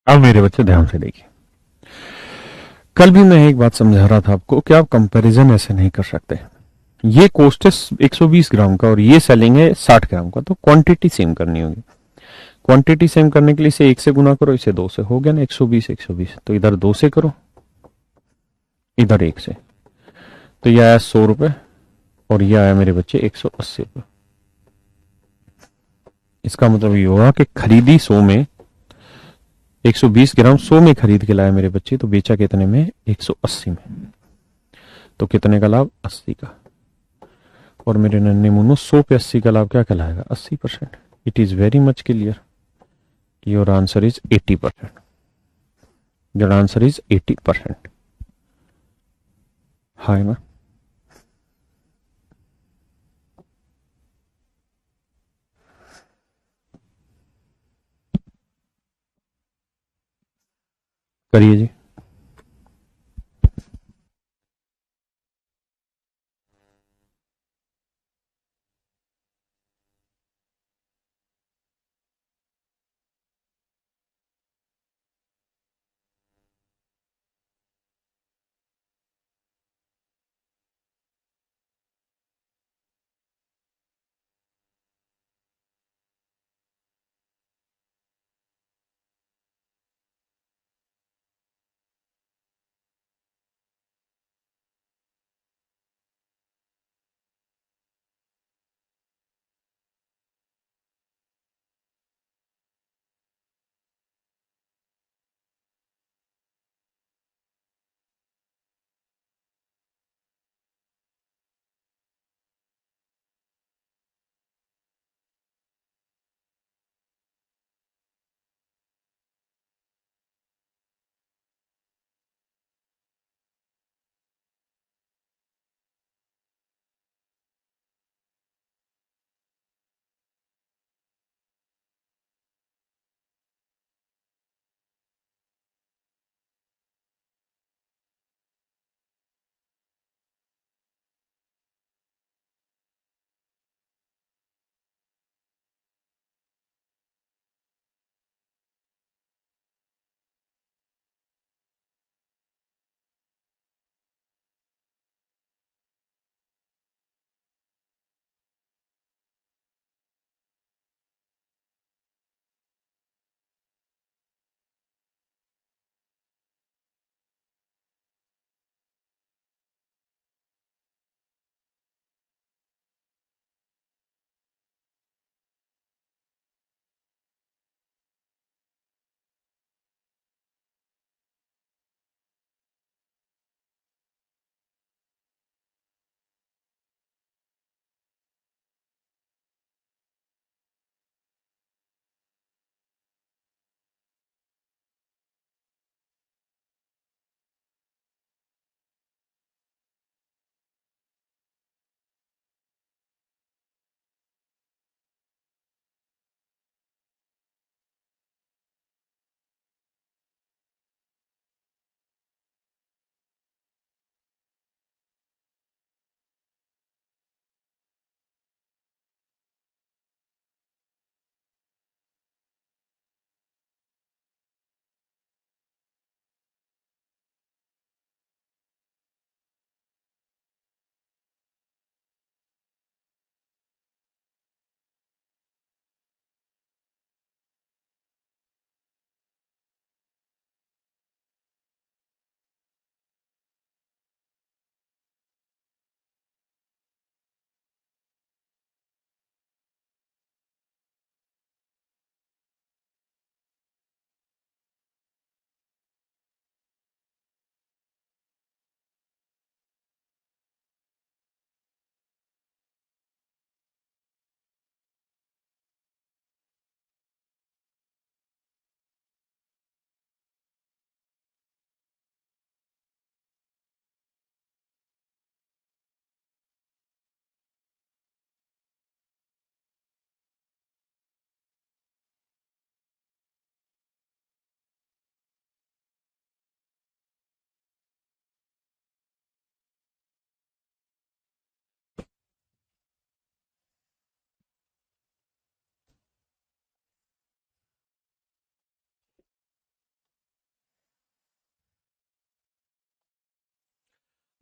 अब मेरे बच्चे ध्यान से देखिए, कल भी मैं एक बात समझा रहा था आपको कि आप कंपैरिजन ऐसे नहीं कर सकते। ये कॉस्ट है 120 ग्राम का और ये सेलिंग है 60 ग्राम का, तो क्वांटिटी सेम करनी होगी। क्वांटिटी सेम करने के लिए इसे 1 से गुना करो, इसे 2 से, हो गया ना 120 120। तो इधर 2 से करो, इधर 1 से, तो ये आया 100 रुपए और ये आया मेरे बच्चे 180 रुपए। इसका मतलब ये हुआ कि खरीदी 100 में, 120 ग्राम 100 में खरीद के लाया मेरे बच्चे, तो बेचा कितने में? 180 में। तो कितने का लाभ? 80 का। और मेरे नन्हे मुन्नू 100 पे 80 का लाभ क्या कहलाएगा? 80%। It is very much clear. Your answer is 80%। Your answer is 80%। हाँ ना। करिए जी।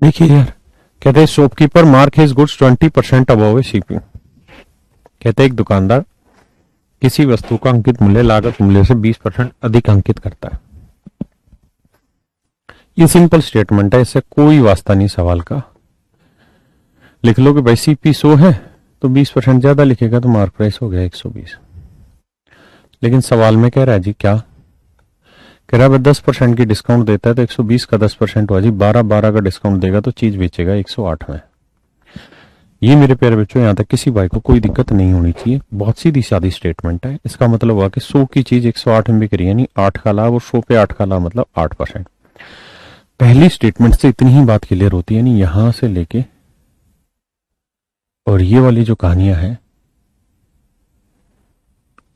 देखिए यार, कहते हैं shopkeeper mark his goods 20% above a CP. कहते हैं एक दुकानदार किसी वस्तु का अंकित मूल्य लागत मूल्य से 20% अधिक अंकित करता है। ये सिंपल स्टेटमेंट है, इससे कोई वास्ता नहीं सवाल का। लिख लो कि भाई सीपी 100 है तो 20% ज्यादा लिखेगा तो मार्क प्राइस हो गया 120। लेकिन सवाल में कह रहा है जी क्या, कह रहा है 10% की डिस्काउंट देता है तो 120 का 10% हुआ जी 12 का डिस्काउंट देगा तो चीज बेचेगा 108 में। ये मेरे प्यारे बच्चों, यहां तक किसी भाई को कोई दिक्कत नहीं होनी चाहिए। बहुत सीधी सादी स्टेटमेंट है। इसका मतलब हुआ कि 100 की चीज 108 में बिक रही है, यानी 8 का लाभ, और 100 पे 8 का लाभ मतलब 8%। पहली स्टेटमेंट से इतनी ही बात क्लियर होती है, यानी यहां से लेके और ये वाली जो कहानियां हैं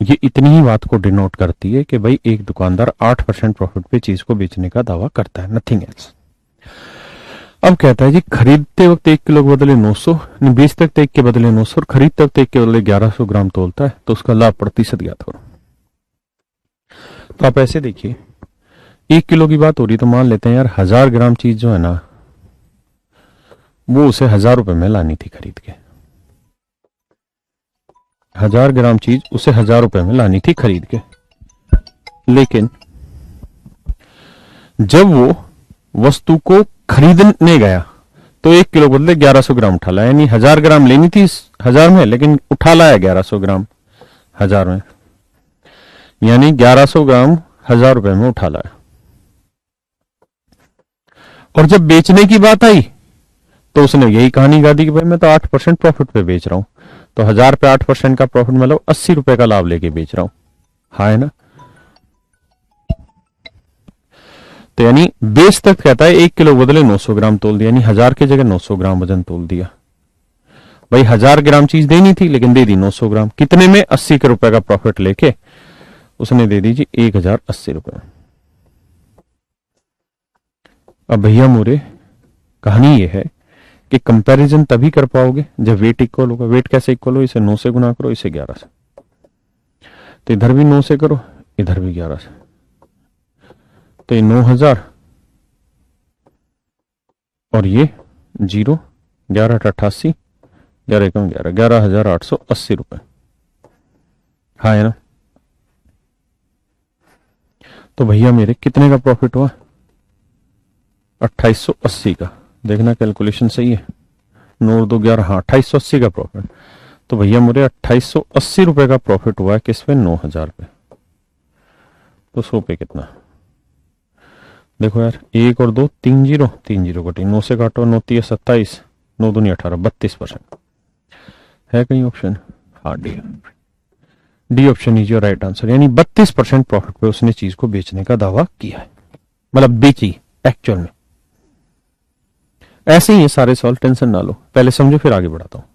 ये इतनी ही बात को डिनोट करती है कि भाई एक दुकानदार 8% प्रॉफिट पे चीज को बेचने का दावा करता है, नथिंग एल्स। अब कहता है जी खरीदते वक्त 1 किलो के बदले 900, बेचते वक्त 1 के बदले 900 और खरीदते वक्त 1 के बदले 1100 ग्राम तोलता है तो उसका लाभ प्रतिशत ज्ञात करो। तो आप ऐसे देखिए, 1 किलो की बात हो रही तो मान लेते हैं यार 1000 ग्राम चीज जो है ना वो उसे 1000 रुपए में लानी थी खरीद के। 1000 ग्राम चीज उसे 1000 रुपए में लानी थी खरीद के। लेकिन जब वो वस्तु को खरीदने गया तो 1 किलो बदले 1100 ग्राम उठा लाया, यानी 1000 ग्राम लेनी थी 1000 में लेकिन उठा लाया 1100 ग्राम 1000 में, यानी 1100 ग्राम 1000 रुपए में उठा लाया। और जब बेचने की बात आई तो उसने यही कहानी गा दी कि भाई मैं तो 8% प्रॉफिट पे बेच रहा हूं, तो 1000 पे 8% का प्रॉफिट मतलब 80 रुपए का लाभ लेके बेच रहा हूं। हाँ है ना। तो यानी बेच तक कहता है 1 किलो बदले 900 ग्राम तोल दिया, यानी 1000 की जगह 900 ग्राम वजन तोल दिया। भाई 1000 ग्राम चीज देनी थी लेकिन दे दी 900 ग्राम, कितने में 80 के रुपए का प्रॉफिट लेके उसने दे दी जी 1080 रुपए। अब भैया मोरे कहानी ये है कि कंपैरिजन तभी कर पाओगे जब वेट इक्वल होगा। वेट कैसे इक्वल हो, इसे 9 से गुना करो, इसे 11 से, तो इधर भी 9 से करो इधर भी 11 से, तो ये 9000 और ये 0, 11 88, 11 कम 11, 11,880 रुपए। हाँ है ना। तो भैया मेरे कितने का प्रॉफिट हुआ, 2880 का। देखना कैलकुलेशन सही है, 9 और 2 11, हाँ 2880 का प्रॉफिट। तो भैया मुझे 2880 रुपए का प्रॉफिट हुआ है किस पे, 9000 पे। तो 100 पे कितना, देखो यार 1 और 2 3 जीरो, 3 जीरो कटी, 9 से काटो, 9 3 27, 9 दूनी 18, 32%। है कहीं ऑप्शन, हाँ D, D option is your right answer. यानी 32% प्रॉफिट पे उसने चीज को बेचने का दावा किया है, मतलब बेची एक्चुअल में। ऐसे ही है सारे सॉल्व, टेंशन ना लो, पहले समझो फिर आगे बढ़ाता हूं।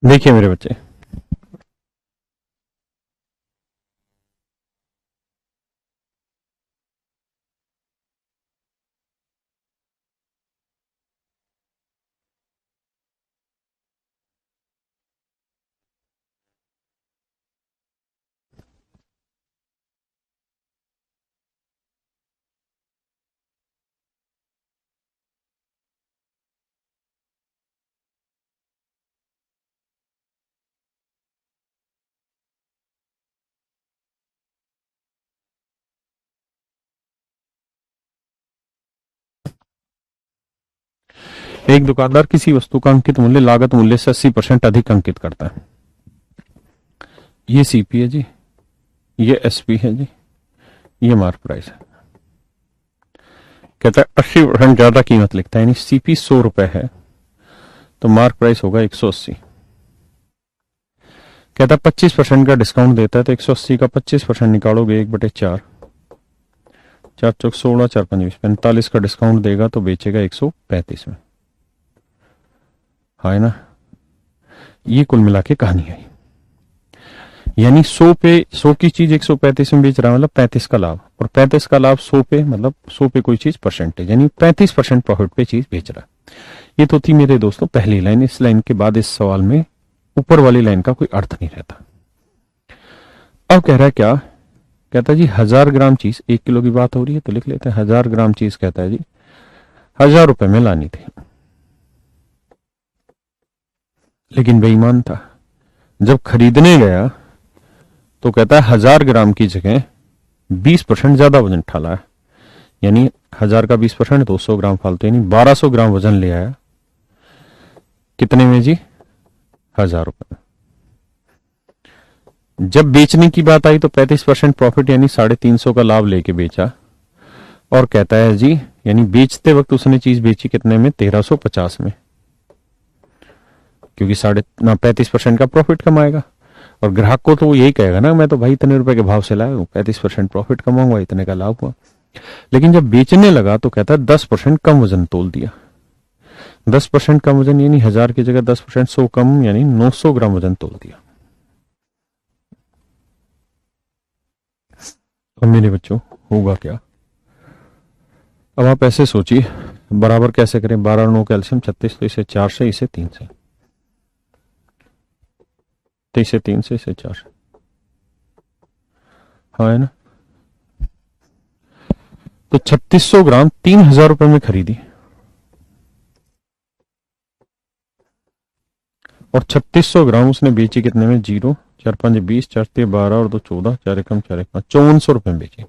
देखिए मेरे बच्चे, एक दुकानदार किसी वस्तु का अंकित मूल्य लागत मूल्य से 80% अधिक अंकित करता है। ये सीपी है जी, ये एसपी है जी, ये मार्क प्राइस है। कहता है 80% ज्यादा कीमत लिखता है, यानी सीपी 100 रुपए है तो मार्क प्राइस होगा 180। कहता है 25% का डिस्काउंट देता है तो 180 का 25% निकालोगे 1/4, 4 चौक 16, 4 5 20, 45 का डिस्काउंट देगा तो बेचेगा 135 में। हाँ है ना। ये कुल मिला के कहानी है। यानी 100 पे 100 की चीज 135 में बेच रहा है, मतलब 35 का लाभ, और 35 का लाभ 100 पे, मतलब 100 पे कोई चीज परसेंटेज, यानी 35% प्रॉफिट पे चीज बेच रहा है। ये तो थी मेरे दोस्तों पहली लाइन। इस लाइन के बाद इस सवाल में ऊपर वाली लाइन का कोई अर्थ नहीं रहता। अब कह रहा है क्या, कहता है जी 1000 ग्राम चीज, 1 किलो की बात हो रही है तो लिख लेते हैं 1000 ग्राम चीज, कहता है जी 1000 रुपए में लानी थी। लेकिन बेईमान था, जब खरीदने गया तो कहता है 1000 ग्राम की जगह 20% ज्यादा वजन ठाला है, यानी 1000 का 20% 200 ग्राम फालतू, यानी 1200 ग्राम वजन ले आया। कितने में जी, 1000 रुपए में। जब बेचने की बात आई तो 35% प्रॉफिट यानी 350 का लाभ लेके बेचा, और कहता है जी, यानी बेचते वक्त उसने चीज बेची कितने में, 1350 में, क्योंकि साढ़े ना 35% का प्रॉफिट कमाएगा। और ग्राहक को तो वो यही कहेगा ना, मैं तो भाई इतने रुपए के भाव से लाया हूं, 35% प्रॉफिट कमाऊंगा, इतने का लाभ हुआ। लेकिन जब बेचने लगा तो कहता है 10% कम वजन तोल दिया। 10% कम वजन यानी 1000 की जगह 10% 100 कम, यानी 900 ग्राम वजन तोल दिया। अब मेरे बच्चों होगा क्या, अब आप ऐसे सोचिए बराबर कैसे करें। 12 9 कैल्शियम 36, तो इसे 4 से, इसे 3 से, तो इसे 3 से, इसे 4 से। हाँ है ना। तो 3600 ग्राम 3000 रुपए में खरीदी, और 3600 ग्राम उसने बेची कितने में, 0, 4 5 20, 4 3 12 और 2 14, 4 1 5, 5400 रुपए में बेची।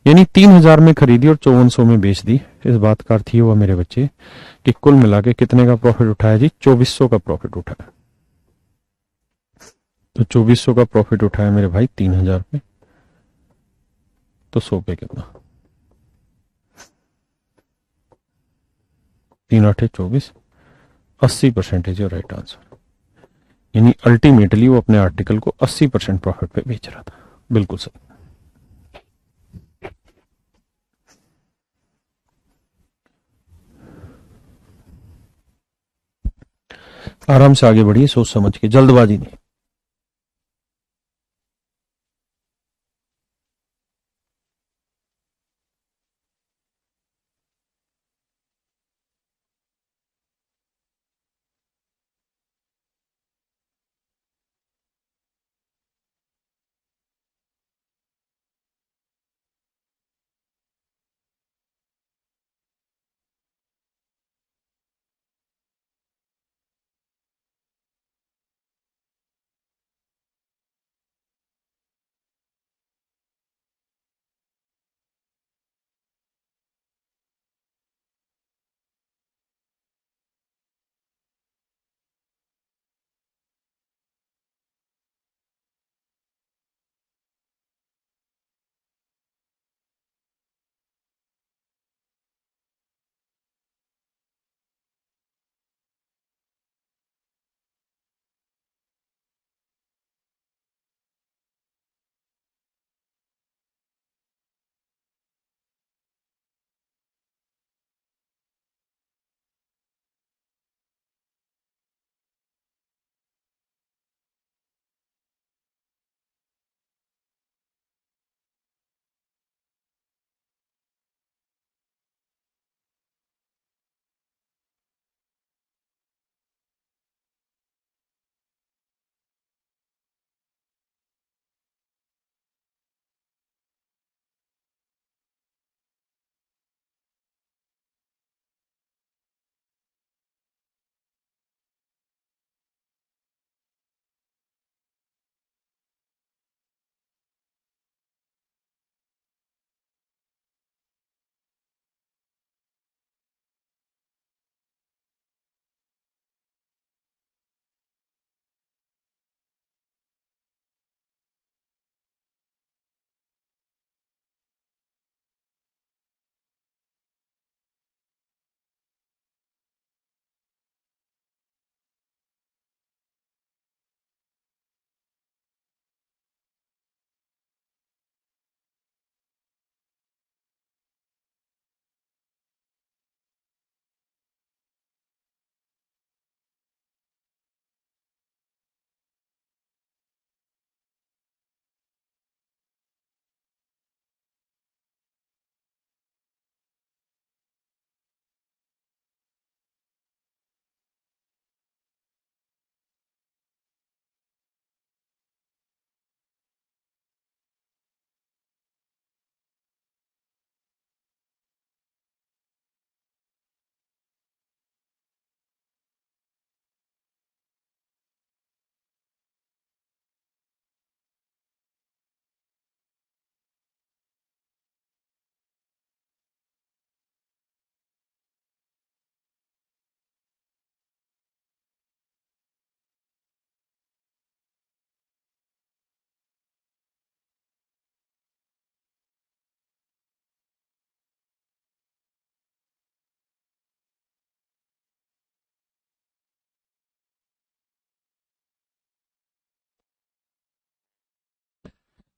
यानी 3000 में खरीदी और 5400 में बेच दी। इस बात का अर्थ ये हुआ मेरे बच्चे कि कुल मिला के कितने का प्रॉफिट उठाया जी, 2400 का प्रॉफिट उठाया। तो 2400 का प्रॉफिट उठाया मेरे भाई 3000 पे, तो 100 पे कितना, 3 8 24, 80% इज योर राइट आंसर। यानी अल्टीमेटली वो अपने आर्टिकल को 80% प्रॉफिट पे बेच रहा था। बिल्कुल सही। आराम से आगे बढ़िए, सोच समझ के, जल्दबाजी नहीं।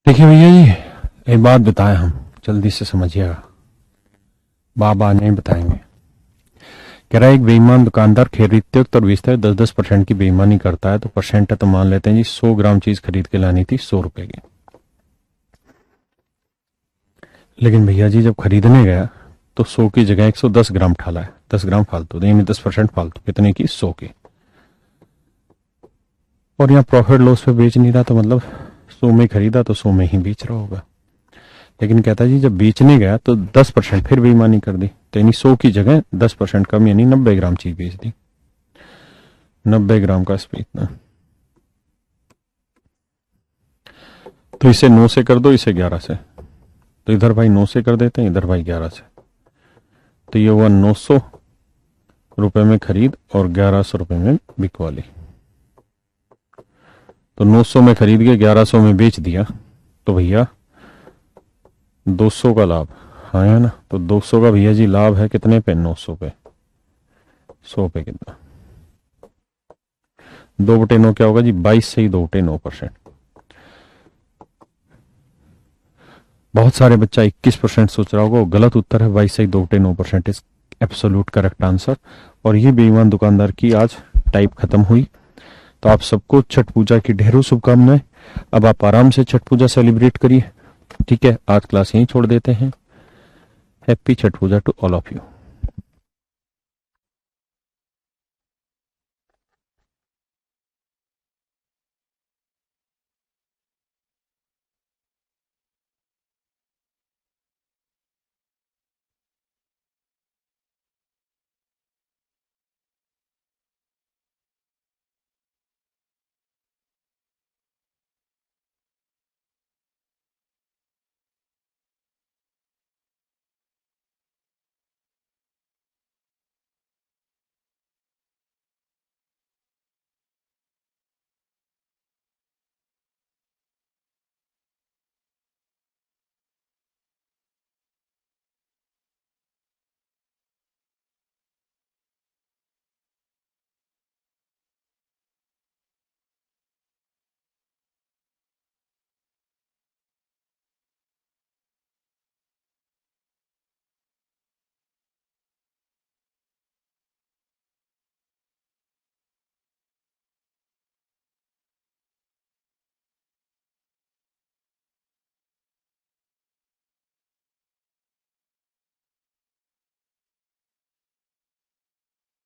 देखिए भैया जी, एक बात बताएं, हम जल्दी से समझिएगा, बाबा नहीं बताएंगे। कह रहा है एक बेईमान दुकानदार खरीदते वक्त और बेचते हुए 10-10% की बेईमानी करता है, तो परसेंट है तो मान लेते हैं जी 100 ग्राम चीज खरीद के लानी थी 100 रुपए की। लेकिन भैया जी जब खरीदने गया तो 100 की जगह 110 ग्राम ठाला है, 10 ग्राम फालतू, तो यानी 10% फालतू, कितने की? 100 की। और यहाँ प्रॉफिट लॉस पे बेच नहीं रहा, तो मतलब 100 में खरीदा तो 100 में ही बेच रहा होगा। लेकिन कहता है जी जब बेचने गया तो 10% फिर बेईमानी कर दी, तो यानी 100 की जगह 10% कम, यानी 90 ग्राम चीज बेच दी। 90 ग्राम का स्पीड ना, तो इसे 9 से कर दो, इसे 11 से, तो इधर भाई 9 से कर देते हैं, इधर भाई 11 से, तो ये हुआ 900 रुपए में खरीद और 1100 रुपए में बिकवाली। तो 900 में खरीद के 1100 में बेच दिया, तो भैया 200 का लाभ। हाँ है ना, तो 200 का भैया जी लाभ है कितने पे? 900 पे। 100 पे कितना? 2/9 क्या होगा जी? 22 से ही 2/9%। बहुत सारे बच्चा 21% सोच रहा होगा, गलत उत्तर है। 22 से ही 2/9% इज एब्सोल्यूट करेक्ट आंसर। और ये बेईमान दुकानदार की आज टाइप खत्म हुई। तो आप सबको छठ पूजा की ढेरों शुभकामनाएं। अब आप आराम से छठ पूजा सेलिब्रेट करिए, ठीक है। आज क्लास यहीं छोड़ देते हैं। Happy Chhath Puja to all of you.